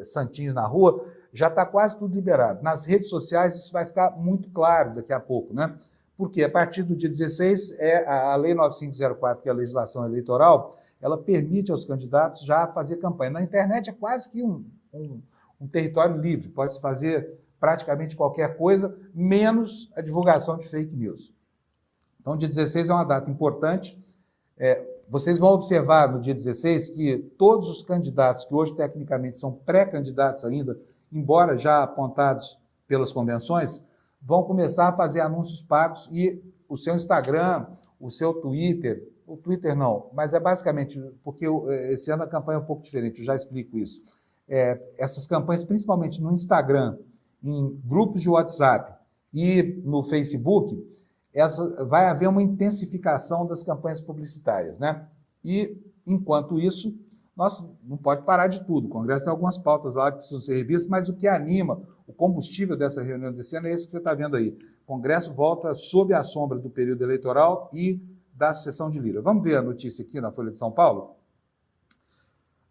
santinhos na rua. Já está quase tudo liberado. Nas redes sociais isso vai ficar muito claro daqui a pouco, né? Porque a partir do dia 16, a Lei 9504, que é a legislação eleitoral, ela permite aos candidatos já fazer campanha. Na internet é quase que um território livre, pode-se fazer praticamente qualquer coisa, menos a divulgação de fake news. Então, dia 16 é uma data importante. Vocês vão observar no dia 16 que todos os candidatos, que hoje tecnicamente são pré-candidatos ainda, embora já apontados pelas convenções, vão começar a fazer anúncios pagos e o seu Instagram, o seu Twitter, o Twitter não, mas é basicamente, porque esse ano a campanha é um pouco diferente, eu já explico isso. Essas campanhas, principalmente no Instagram, em grupos de WhatsApp e no Facebook, vai haver uma intensificação das campanhas publicitárias, né? E, enquanto isso, nós não pode parar de tudo. O Congresso tem algumas pautas lá que precisam ser revistas, mas o que anima, o combustível dessa reunião desse ano é esse que você está vendo aí. O Congresso volta sob a sombra do período eleitoral e da sucessão de Lira. Vamos ver a notícia aqui na Folha de São Paulo?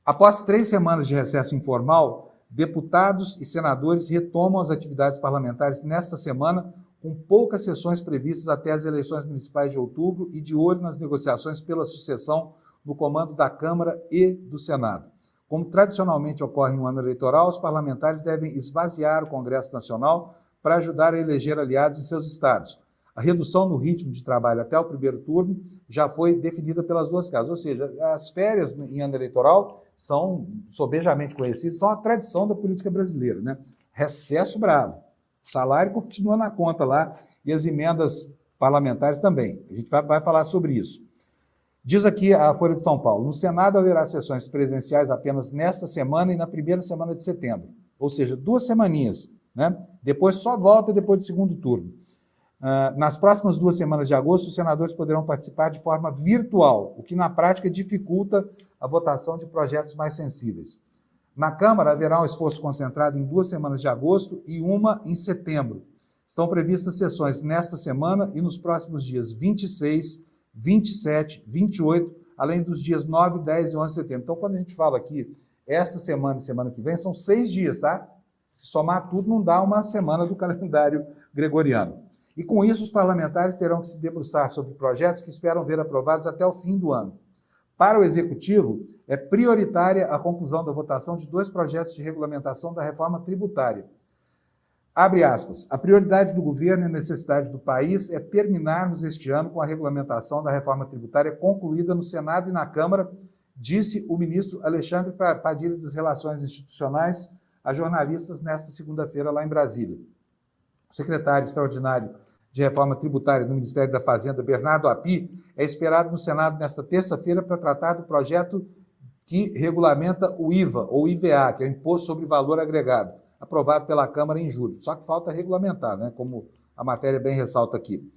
Após 3 semanas de recesso informal, deputados e senadores retomam as atividades parlamentares nesta semana, com poucas sessões previstas até as eleições municipais de outubro e de olho nas negociações pela sucessão no comando da Câmara e do Senado. Como tradicionalmente ocorre em um ano eleitoral, os parlamentares devem esvaziar o Congresso Nacional para ajudar a eleger aliados em seus estados. A redução no ritmo de trabalho até o primeiro turno já foi definida pelas duas casas, ou seja, as férias em ano eleitoral são sobejamente conhecidas, são a tradição da política brasileira, né? Recesso bravo, o salário continua na conta lá e as emendas parlamentares também. A gente vai falar sobre isso. Diz aqui a Folha de São Paulo, no Senado haverá sessões presenciais apenas nesta semana e na primeira semana de setembro, ou seja, 2 semaninhas, né? Depois só volta depois do segundo turno. Nas próximas 2 semanas de agosto, os senadores poderão participar de forma virtual, o que na prática dificulta a votação de projetos mais sensíveis. Na Câmara haverá um esforço concentrado em 2 semanas de agosto e uma em setembro. Estão previstas sessões nesta semana e nos próximos dias 26, 27, 28, além dos dias 9, 10 e 11 de setembro. Então, quando a gente fala aqui, esta semana e semana que vem, são 6 dias, tá? Se somar tudo, não dá uma semana do calendário gregoriano. E com isso, os parlamentares terão que se debruçar sobre projetos que esperam ver aprovados até o fim do ano. Para o Executivo, é prioritária a conclusão da votação de 2 projetos de regulamentação da reforma tributária. Abre aspas, a prioridade do governo e a necessidade do país é terminarmos este ano com a regulamentação da reforma tributária concluída no Senado e na Câmara, disse o ministro Alexandre Padilha das Relações Institucionais a jornalistas nesta segunda-feira lá em Brasília. O secretário extraordinário de Reforma Tributária do Ministério da Fazenda, Bernardo Api, é esperado no Senado nesta terça-feira para tratar do projeto que regulamenta o IVA, ou IVA, que é o Imposto sobre Valor Agregado, aprovado pela Câmara em julho. Só que falta regulamentar, né, como a matéria bem ressalta aqui.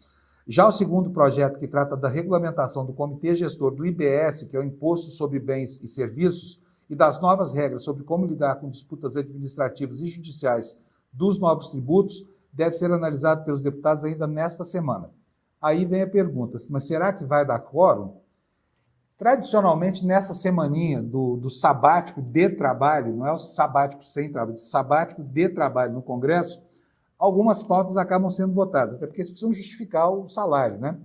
Já o segundo projeto, que trata da regulamentação do Comitê Gestor do IBS, que é o Imposto sobre Bens e Serviços, e das novas regras sobre como lidar com disputas administrativas e judiciais dos novos tributos, deve ser analisado pelos deputados ainda nesta semana. Aí vem a pergunta, mas será que vai dar quórum? Tradicionalmente, nessa semaninha do sabático de trabalho, não é o sabático sem trabalho, sabático de trabalho no Congresso, algumas pautas acabam sendo votadas, até porque eles precisam justificar o salário, né?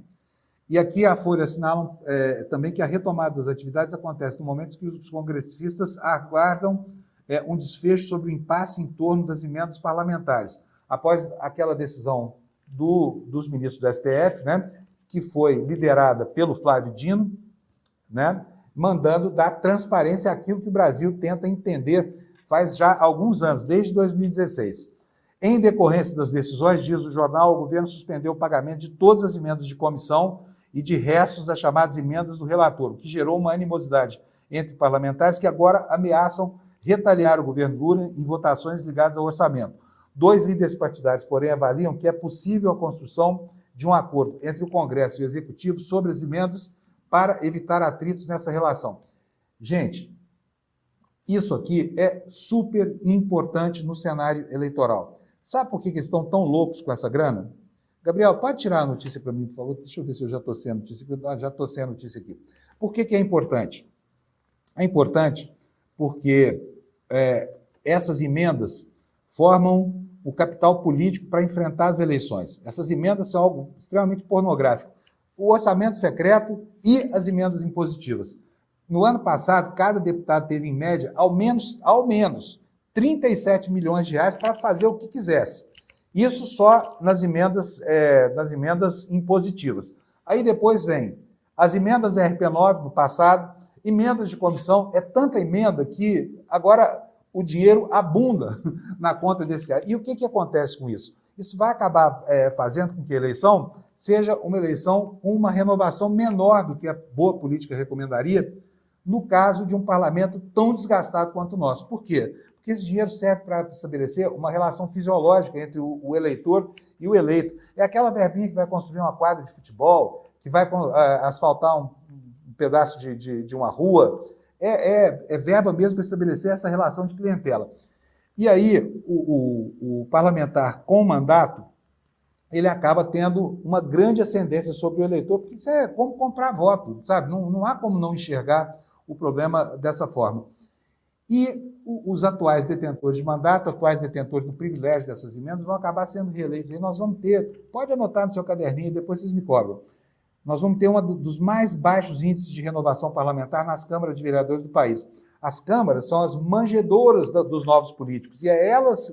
E aqui a Folha assinala também que a retomada das atividades acontece no momento que os congressistas aguardam um desfecho sobre o impasse em torno das emendas parlamentares, após aquela decisão dos ministros do STF, né, que foi liderada pelo Flávio Dino, né, mandando dar transparência àquilo que o Brasil tenta entender faz já alguns anos, desde 2016. Em decorrência das decisões, diz o jornal, o governo suspendeu o pagamento de todas as emendas de comissão e de restos das chamadas emendas do relator, o que gerou uma animosidade entre parlamentares que agora ameaçam retaliar o governo Lula em votações ligadas ao orçamento. 2 líderes partidários, porém, avaliam que é possível a construção de um acordo entre o Congresso e o Executivo sobre as emendas para evitar atritos nessa relação. Gente, isso aqui é super importante no cenário eleitoral. Sabe por que eles estão tão loucos com essa grana? Gabriel, pode tirar a notícia para mim, por favor? Deixa eu ver se eu já estou sem a notícia. Já estou sem a notícia aqui. Por que é importante? É importante porque essas emendas formam o capital político para enfrentar as eleições. Essas emendas são algo extremamente pornográfico. O orçamento secreto e as emendas impositivas. No ano passado, cada deputado teve, em média, ao menos 37 milhões de reais para fazer o que quisesse. Isso só nas emendas impositivas. Aí depois vem as emendas RP9 do passado, emendas de comissão, é tanta emenda que agora o dinheiro abunda na conta desse cara. E o que acontece com isso? Isso vai acabar fazendo com que a eleição seja uma eleição com uma renovação menor do que a boa política recomendaria, no caso de um parlamento tão desgastado quanto o nosso. Por quê? Porque esse dinheiro serve para estabelecer uma relação fisiológica entre o eleitor e o eleito. É aquela verbinha que vai construir uma quadra de futebol, que vai asfaltar um pedaço de uma rua. É verba mesmo para estabelecer essa relação de clientela. E aí, o parlamentar com mandato, ele acaba tendo uma grande ascendência sobre o eleitor, porque isso é como comprar voto, sabe? Não há como não enxergar o problema dessa forma. E os atuais detentores de mandato, atuais detentores do privilégio dessas emendas, vão acabar sendo reeleitos. E nós vamos ter, pode anotar no seu caderninho, depois vocês me cobram, nós vamos ter um dos mais baixos índices de renovação parlamentar nas câmaras de vereadores do país. As câmaras são as manjedoras dos novos políticos, e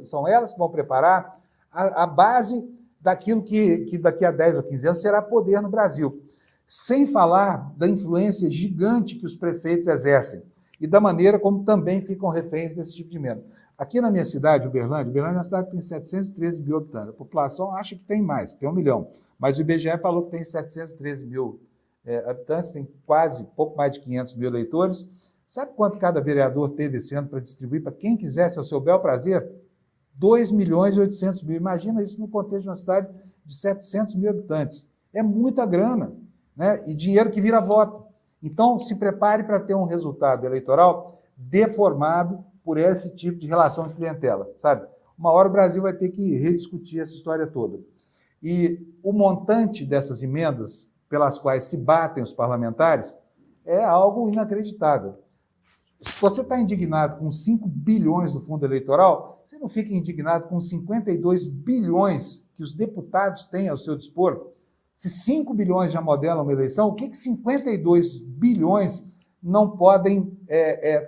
são elas que vão preparar a base daquilo que daqui a 10 ou 15 anos será poder no Brasil. Sem falar da influência gigante que os prefeitos exercem e da maneira como também ficam reféns desse tipo de emenda. Aqui na minha cidade, Uberlândia é uma cidade que tem 713 mil habitantes. A população acha que tem mais, que tem 1 milhão. Mas o IBGE falou que tem 713 mil habitantes, tem pouco mais de 500 mil eleitores. Sabe quanto cada vereador teve esse ano para distribuir para quem quisesse, ao seu bel prazer? 2 milhões e 800 mil. Imagina isso no contexto de uma cidade de 700 mil habitantes. É muita grana, né? E dinheiro que vira voto. Então, se prepare para ter um resultado eleitoral deformado por esse tipo de relação de clientela, sabe? Uma hora o Brasil vai ter que rediscutir essa história toda. E o montante dessas emendas pelas quais se batem os parlamentares é algo inacreditável. Se você está indignado com 5 bilhões do fundo eleitoral, você não fica indignado com 52 bilhões que os deputados têm ao seu dispor? Se 5 bilhões já modelam uma eleição, o que 52 bilhões não podem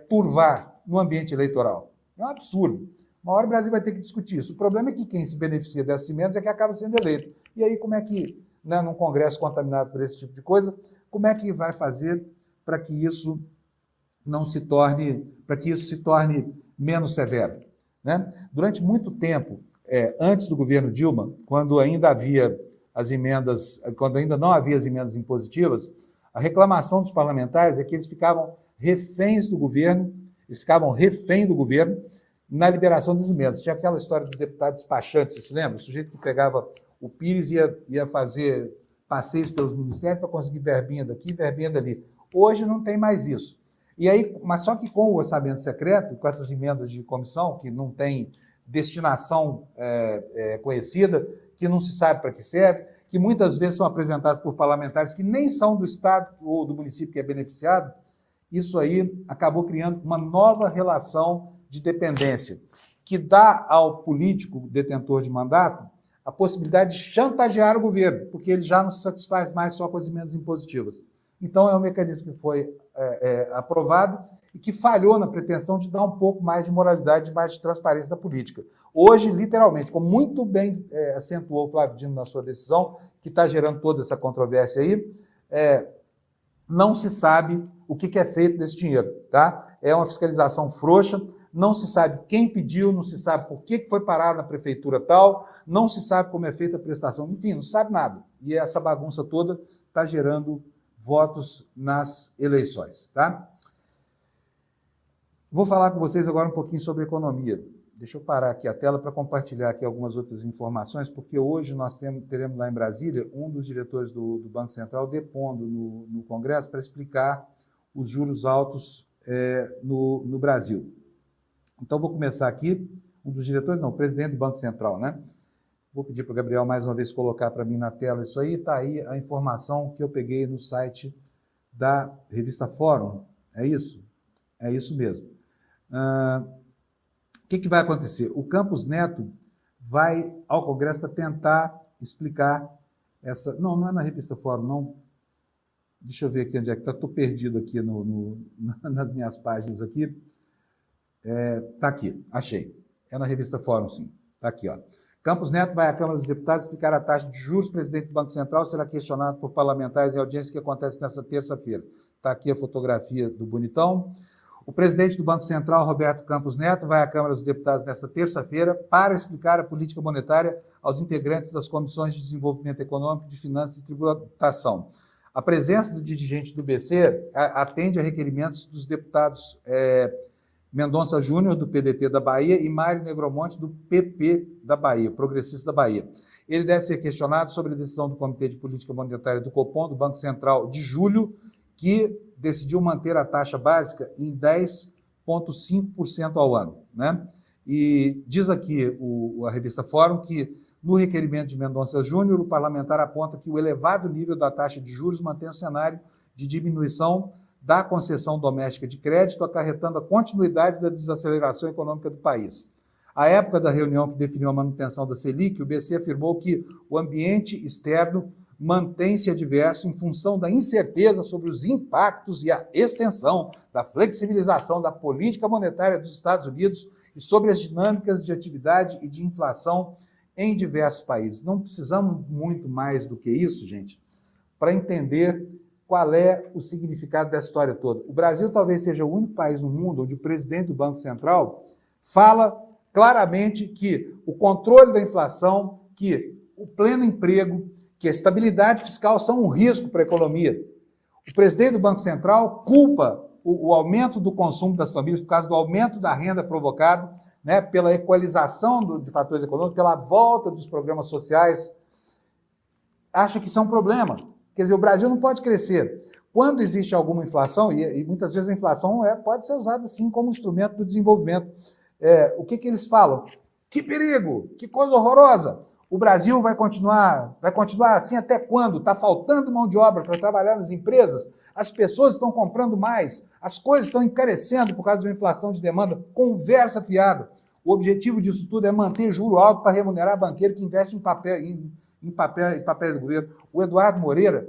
turvar no ambiente eleitoral? É um absurdo. Uma hora o Brasil vai ter que discutir isso. O problema é que quem se beneficia dessas emendas é que acaba sendo eleito. E aí, como é que, né, num Congresso contaminado por esse tipo de coisa, como é que vai fazer para que isso não se torne, para que isso se torne menos severo, né? Durante muito tempo, antes do governo Dilma, quando ainda não havia as emendas impositivas, a reclamação dos parlamentares é que eles ficavam reféns do governo, na liberação das emendas. Tinha aquela história do deputado despachante, você se lembra? O sujeito que pegava o Pires e ia fazer passeios pelos ministérios para conseguir verbinha daqui, verbinha dali. Hoje não tem mais isso. E aí, mas só que com o orçamento secreto, com essas emendas de comissão, que não tem destinação conhecida, que não se sabe para que serve, que muitas vezes são apresentadas por parlamentares que nem são do Estado ou do município que é beneficiado, isso aí acabou criando uma nova relação de dependência, que dá ao político detentor de mandato a possibilidade de chantagear o governo, porque ele já não se satisfaz mais só com as emendas impositivas. Então, é um mecanismo que foi aprovado e que falhou na pretensão de dar um pouco mais de moralidade, mais de transparência da política. Hoje, literalmente, como muito bem acentuou o Flávio Dino na sua decisão, que está gerando toda essa controvérsia aí, não se sabe o que é feito desse dinheiro, tá? É uma fiscalização frouxa, não se sabe quem pediu, não se sabe por que foi parado na prefeitura tal, não se sabe como é feita a prestação, enfim, não se sabe nada. E essa bagunça toda está gerando votos nas eleições, tá? Vou falar com vocês agora um pouquinho sobre economia. Deixa eu parar aqui a tela para compartilhar aqui algumas outras informações, porque hoje nós teremos lá em Brasília um dos diretores do Banco Central depondo no Congresso para explicar os juros altos no Brasil. Então, vou começar aqui, um dos diretores, não, o presidente do Banco Central, né? Vou pedir para o Gabriel mais uma vez colocar para mim na tela isso aí. Está aí a informação que eu peguei no site da revista Fórum. É isso? É isso mesmo. O que vai acontecer? O Campos Neto vai ao Congresso para tentar explicar essa... Não é na revista Fórum, não. Deixa eu ver aqui onde é que está. Estou perdido aqui nas minhas páginas aqui. Está aqui, achei. É na revista Fórum, sim. Está aqui, ó. Campos Neto vai à Câmara dos Deputados explicar a taxa de juros. O presidente do Banco Central será questionado por parlamentares em audiência que acontece nessa terça-feira. Está aqui a fotografia do bonitão. O presidente do Banco Central, Roberto Campos Neto, vai à Câmara dos Deputados nesta terça-feira para explicar a política monetária aos integrantes das comissões de desenvolvimento econômico, de finanças e tributação. A presença do dirigente do BC atende a requerimentos dos deputados Mendonça Júnior, do PDT da Bahia, e Mário Negromonte, do PP da Bahia, Progressista da Bahia. Ele deve ser questionado sobre a decisão do Comitê de Política Monetária do Copom, do Banco Central, de julho, que decidiu manter a taxa básica em 10,5% ao ano, né? E diz aqui a revista Fórum que, no requerimento de Mendonça Júnior, o parlamentar aponta que o elevado nível da taxa de juros mantém o cenário de diminuição da concessão doméstica de crédito, acarretando a continuidade da desaceleração econômica do país. À época da reunião que definiu a manutenção da Selic, o BC afirmou que o ambiente externo mantém-se adverso em função da incerteza sobre os impactos e a extensão da flexibilização da política monetária dos Estados Unidos e sobre as dinâmicas de atividade e de inflação em diversos países. Não precisamos muito mais do que isso, gente, para entender qual é o significado dessa história toda. O Brasil talvez seja o único país no mundo onde o presidente do Banco Central fala claramente que o controle da inflação, que o pleno emprego, que a estabilidade fiscal são um risco para a economia. O presidente do Banco Central culpa o aumento do consumo das famílias por causa do aumento da renda provocado, né, pela equalização de fatores econômicos, pela volta dos programas sociais. Acha que isso é um problema. Quer dizer, o Brasil não pode crescer. Quando existe alguma inflação, e muitas vezes a inflação pode ser usada assim como instrumento do desenvolvimento, o que eles falam? Que perigo, que coisa horrorosa. O Brasil vai continuar assim até quando? Está faltando mão de obra para trabalhar nas empresas, as pessoas estão comprando mais, as coisas estão encarecendo por causa de uma inflação de demanda. Conversa fiada. O objetivo disso tudo é manter juro alto para remunerar banqueiro que investe em papéis do governo. O Eduardo Moreira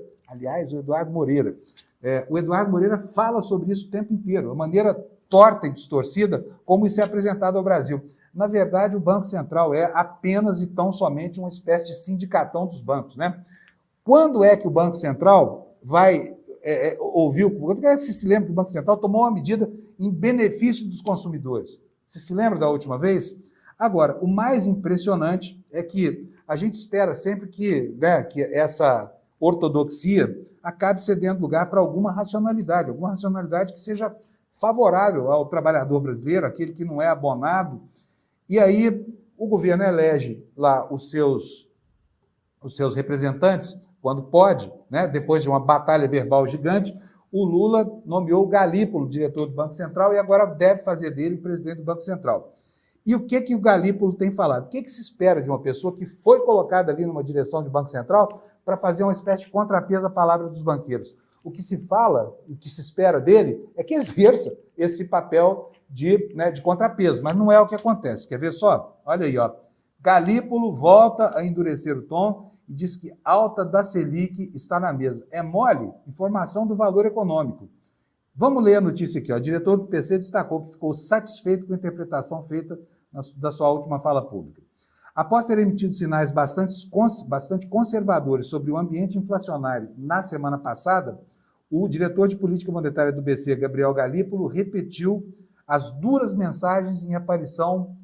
fala sobre isso o tempo inteiro, a maneira torta e distorcida como isso é apresentado ao Brasil. Na verdade, o Banco Central é apenas e tão somente uma espécie de sindicatão dos bancos, né? Quando é que o Banco Central vai ouvir quando é que você se lembra que o Banco Central tomou uma medida em benefício dos consumidores? Você se lembra da última vez? Agora, o mais impressionante é que a gente espera sempre que essa ortodoxia acabe cedendo lugar para alguma racionalidade que seja favorável ao trabalhador brasileiro, aquele que não é abonado. E aí o governo elege lá os seus representantes, quando pode, né? Depois de uma batalha verbal gigante, o Lula nomeou o Galípolo diretor do Banco Central e agora deve fazer dele o presidente do Banco Central. E o que o Galípolo tem falado? O que se espera de uma pessoa que foi colocada ali numa direção de Banco Central para fazer uma espécie de contrapeso à palavra dos banqueiros? O que se fala, o que se espera dele é que exerça esse papel de contrapeso, mas não é o que acontece. Quer ver só? Olha aí, ó. Galípolo volta a endurecer o tom e diz que alta da Selic está na mesa. É mole? Informação do valor econômico. Vamos ler a notícia aqui. Ó. O diretor do PC destacou que ficou satisfeito com a interpretação feita da sua última fala pública. Após ter emitido sinais bastante conservadores sobre o ambiente inflacionário na semana passada, o diretor de política monetária do BC, Gabriel Galípolo, repetiu as duras mensagens em aparição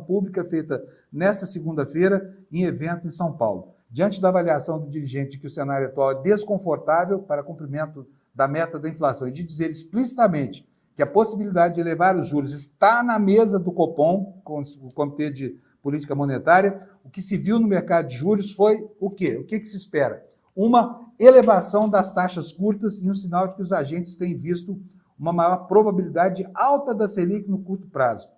pública feita nesta segunda-feira em evento em São Paulo. Diante da avaliação do dirigente de que o cenário atual é desconfortável para cumprimento da meta da inflação e de dizer explicitamente que a possibilidade de elevar os juros está na mesa do Copom, o Comitê de Política Monetária, o que se viu no mercado de juros foi o quê? O que se espera? Uma elevação das taxas curtas e um sinal de que os agentes têm visto uma maior probabilidade alta da Selic no curto prazo.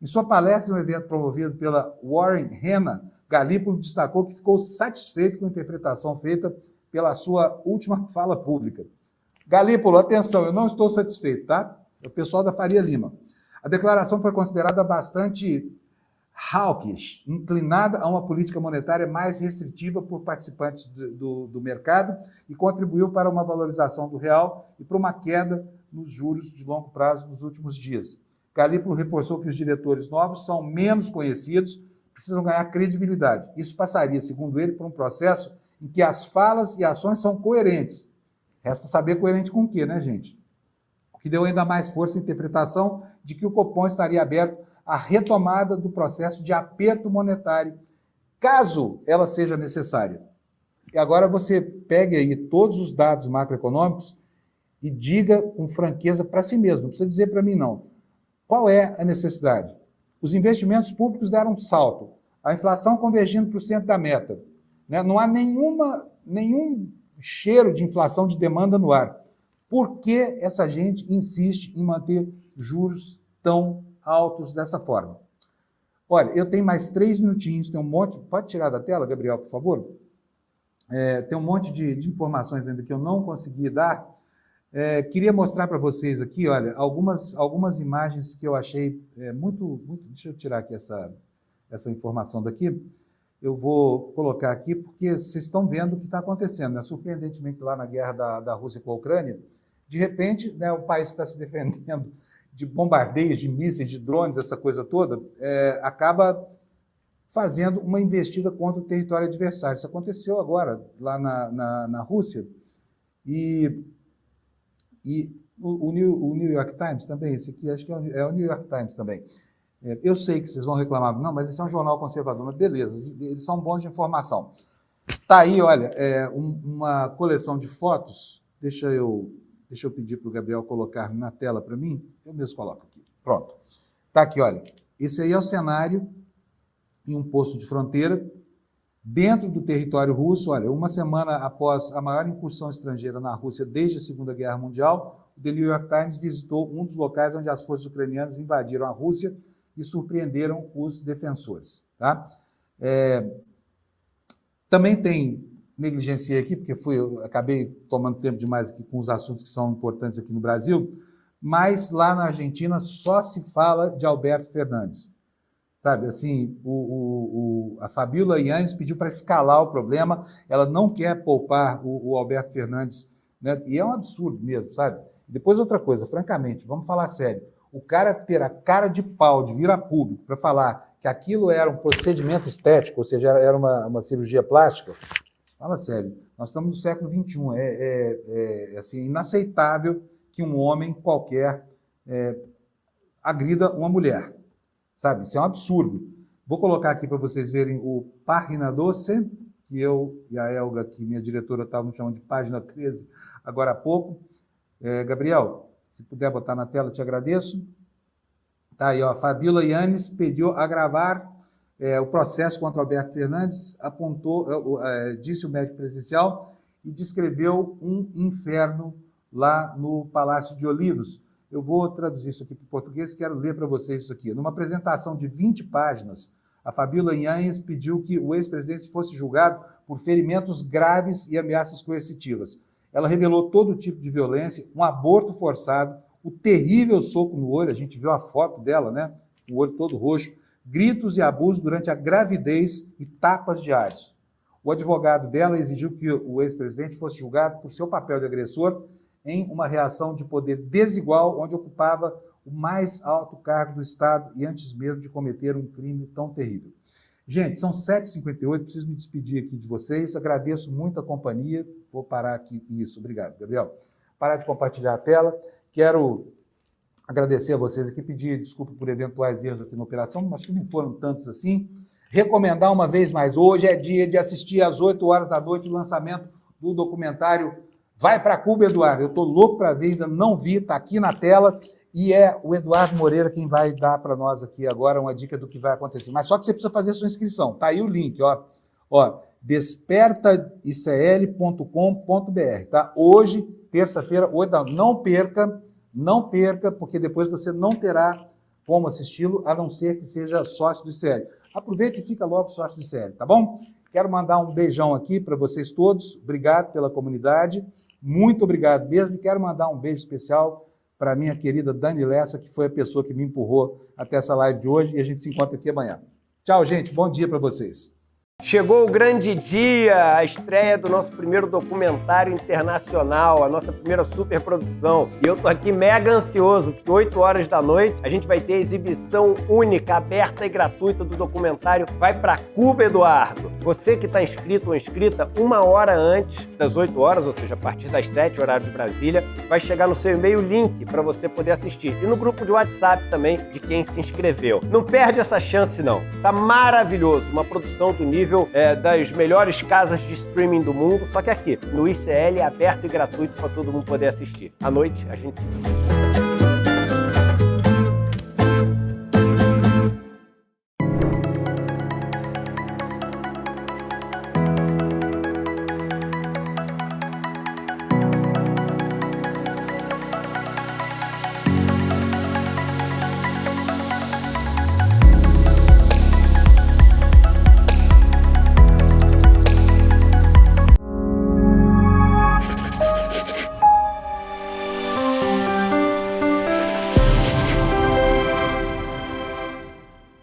Em sua palestra em um evento promovido pela Warren Hanna, Galípolo destacou que ficou satisfeito com a interpretação feita pela sua última fala pública. Galípolo, atenção, eu não estou satisfeito, tá? É o pessoal da Faria Lima. A declaração foi considerada bastante hawkish, inclinada a uma política monetária mais restritiva por participantes do mercado e contribuiu para uma valorização do real e para uma queda nos juros de longo prazo nos últimos dias. Galípolo reforçou que os diretores novos são menos conhecidos, precisam ganhar credibilidade. Isso passaria, segundo ele, por um processo em que as falas e ações são coerentes. Resta saber coerente com o quê, né, gente? O que deu ainda mais força à interpretação de que o Copom estaria aberto à retomada do processo de aperto monetário, caso ela seja necessária. E agora você pegue aí todos os dados macroeconômicos e diga com franqueza para si mesmo, não precisa dizer para mim não. Qual é a necessidade? Os investimentos públicos deram um salto, a inflação convergindo para o centro da meta, né? Não há nenhum cheiro de inflação de demanda no ar. Por que essa gente insiste em manter juros tão altos dessa forma? Olha, eu tenho mais 3 minutinhos, tem um monte... Pode tirar da tela, Gabriel, por favor? Tem um monte de informações ainda que eu não consegui dar. Queria mostrar para vocês aqui, olha, algumas imagens que eu achei muito... Deixa eu tirar aqui essa informação daqui. Eu vou colocar aqui porque vocês estão vendo o que está acontecendo, né? Surpreendentemente, lá na guerra da Rússia com a Ucrânia, de repente, né, o país que está se defendendo de bombardeios, de mísseis, de drones, essa coisa toda, acaba fazendo uma investida contra o território adversário. Isso aconteceu agora, lá na Rússia, e o New York Times também, esse aqui acho que é o New York Times também. Eu sei que vocês vão reclamar, não, mas esse é um jornal conservador, mas beleza, eles são bons de informação. Está aí, olha, uma coleção de fotos, deixa eu pedir para o Gabriel colocar na tela para mim, eu mesmo coloco aqui, pronto. Está aqui, olha, esse aí é o cenário em um posto de fronteira, dentro do território russo. Olha, uma semana após a maior incursão estrangeira na Rússia desde a Segunda Guerra Mundial, o The New York Times visitou um dos locais onde as forças ucranianas invadiram a Rússia e surpreenderam os defensores. Tá? Também tem negligenciei aqui, porque acabei tomando tempo demais aqui com os assuntos que são importantes aqui no Brasil, mas lá na Argentina só se fala de Alberto Fernandes. Sabe, assim, a Fabíola Yanez pediu para escalar o problema, ela não quer poupar o Alberto Fernandes, né? E é um absurdo mesmo, sabe? Depois outra coisa, francamente, vamos falar sério, o cara ter a cara de pau de vir a público para falar que aquilo era um procedimento estético, ou seja, era uma cirurgia plástica, fala sério, nós estamos no século XXI, assim, inaceitável que um homem qualquer agrida uma mulher. Sabe, isso é um absurdo. Vou colocar aqui para vocês verem o Página 12, que eu e a Elga, que minha diretora estava me chamando de Página 13 agora há pouco. Gabriel, se puder botar na tela, te agradeço. Tá aí, ó, a Fabíola Yanez pediu agravar o processo contra Alberto Fernandes, disse o médico presidencial, e descreveu um inferno lá no Palácio de Olivos. Eu vou traduzir isso aqui para o português, quero ler para vocês isso aqui. Numa apresentação de 20 páginas, a Fabíola Yanez pediu que o ex-presidente fosse julgado por ferimentos graves e ameaças coercitivas. Ela revelou todo tipo de violência, um aborto forçado, o terrível soco no olho, a gente viu a foto dela, né? O olho todo roxo, gritos e abusos durante a gravidez e tapas diários. O advogado dela exigiu que o ex-presidente fosse julgado por seu papel de agressor em uma reação de poder desigual, onde ocupava o mais alto cargo do Estado e antes mesmo de cometer um crime tão terrível. Gente, são 7h58, preciso me despedir aqui de vocês, agradeço muito a companhia, vou parar aqui, isso, obrigado, Gabriel. Parar de compartilhar a tela, quero agradecer a vocês aqui, pedir desculpa por eventuais erros aqui na operação, acho que não foram tantos assim, recomendar uma vez mais, hoje é dia de assistir às 8 horas da noite o lançamento do documentário Vai para Cuba, Eduardo. Eu estou louco para ver, ainda não vi, está aqui na tela. E é o Eduardo Moreira quem vai dar para nós aqui agora uma dica do que vai acontecer. Mas só que você precisa fazer a sua inscrição. Está aí o link, ó, despertaicl.com.br, tá? Hoje, terça-feira, não perca, porque depois você não terá como assisti-lo, a não ser que seja sócio do ICL. Aproveita e fica logo sócio do ICL, tá bom? Quero mandar um beijão aqui para vocês todos. Obrigado pela comunidade. Muito obrigado mesmo. E quero mandar um beijo especial para a minha querida Dani Lessa, que foi a pessoa que me empurrou até essa live de hoje. E a gente se encontra aqui amanhã. Tchau, gente. Bom dia para vocês. Chegou o grande dia, a estreia do nosso primeiro documentário internacional, a nossa primeira superprodução. E eu tô aqui mega ansioso, porque 8 horas da noite a gente vai ter a exibição única, aberta e gratuita do documentário Vai pra Cuba, Eduardo. Você que tá inscrito ou inscrita, 1 hora antes das 8 horas, ou seja, a partir das 7, horário de Brasília, vai chegar no seu e-mail o link para você poder assistir. E no grupo de WhatsApp também, de quem se inscreveu. Não perde essa chance, não. Tá maravilhoso, uma produção do nível das melhores casas de streaming do mundo, só que aqui, no ICL, é aberto e gratuito para todo mundo poder assistir. À noite, a gente se vê.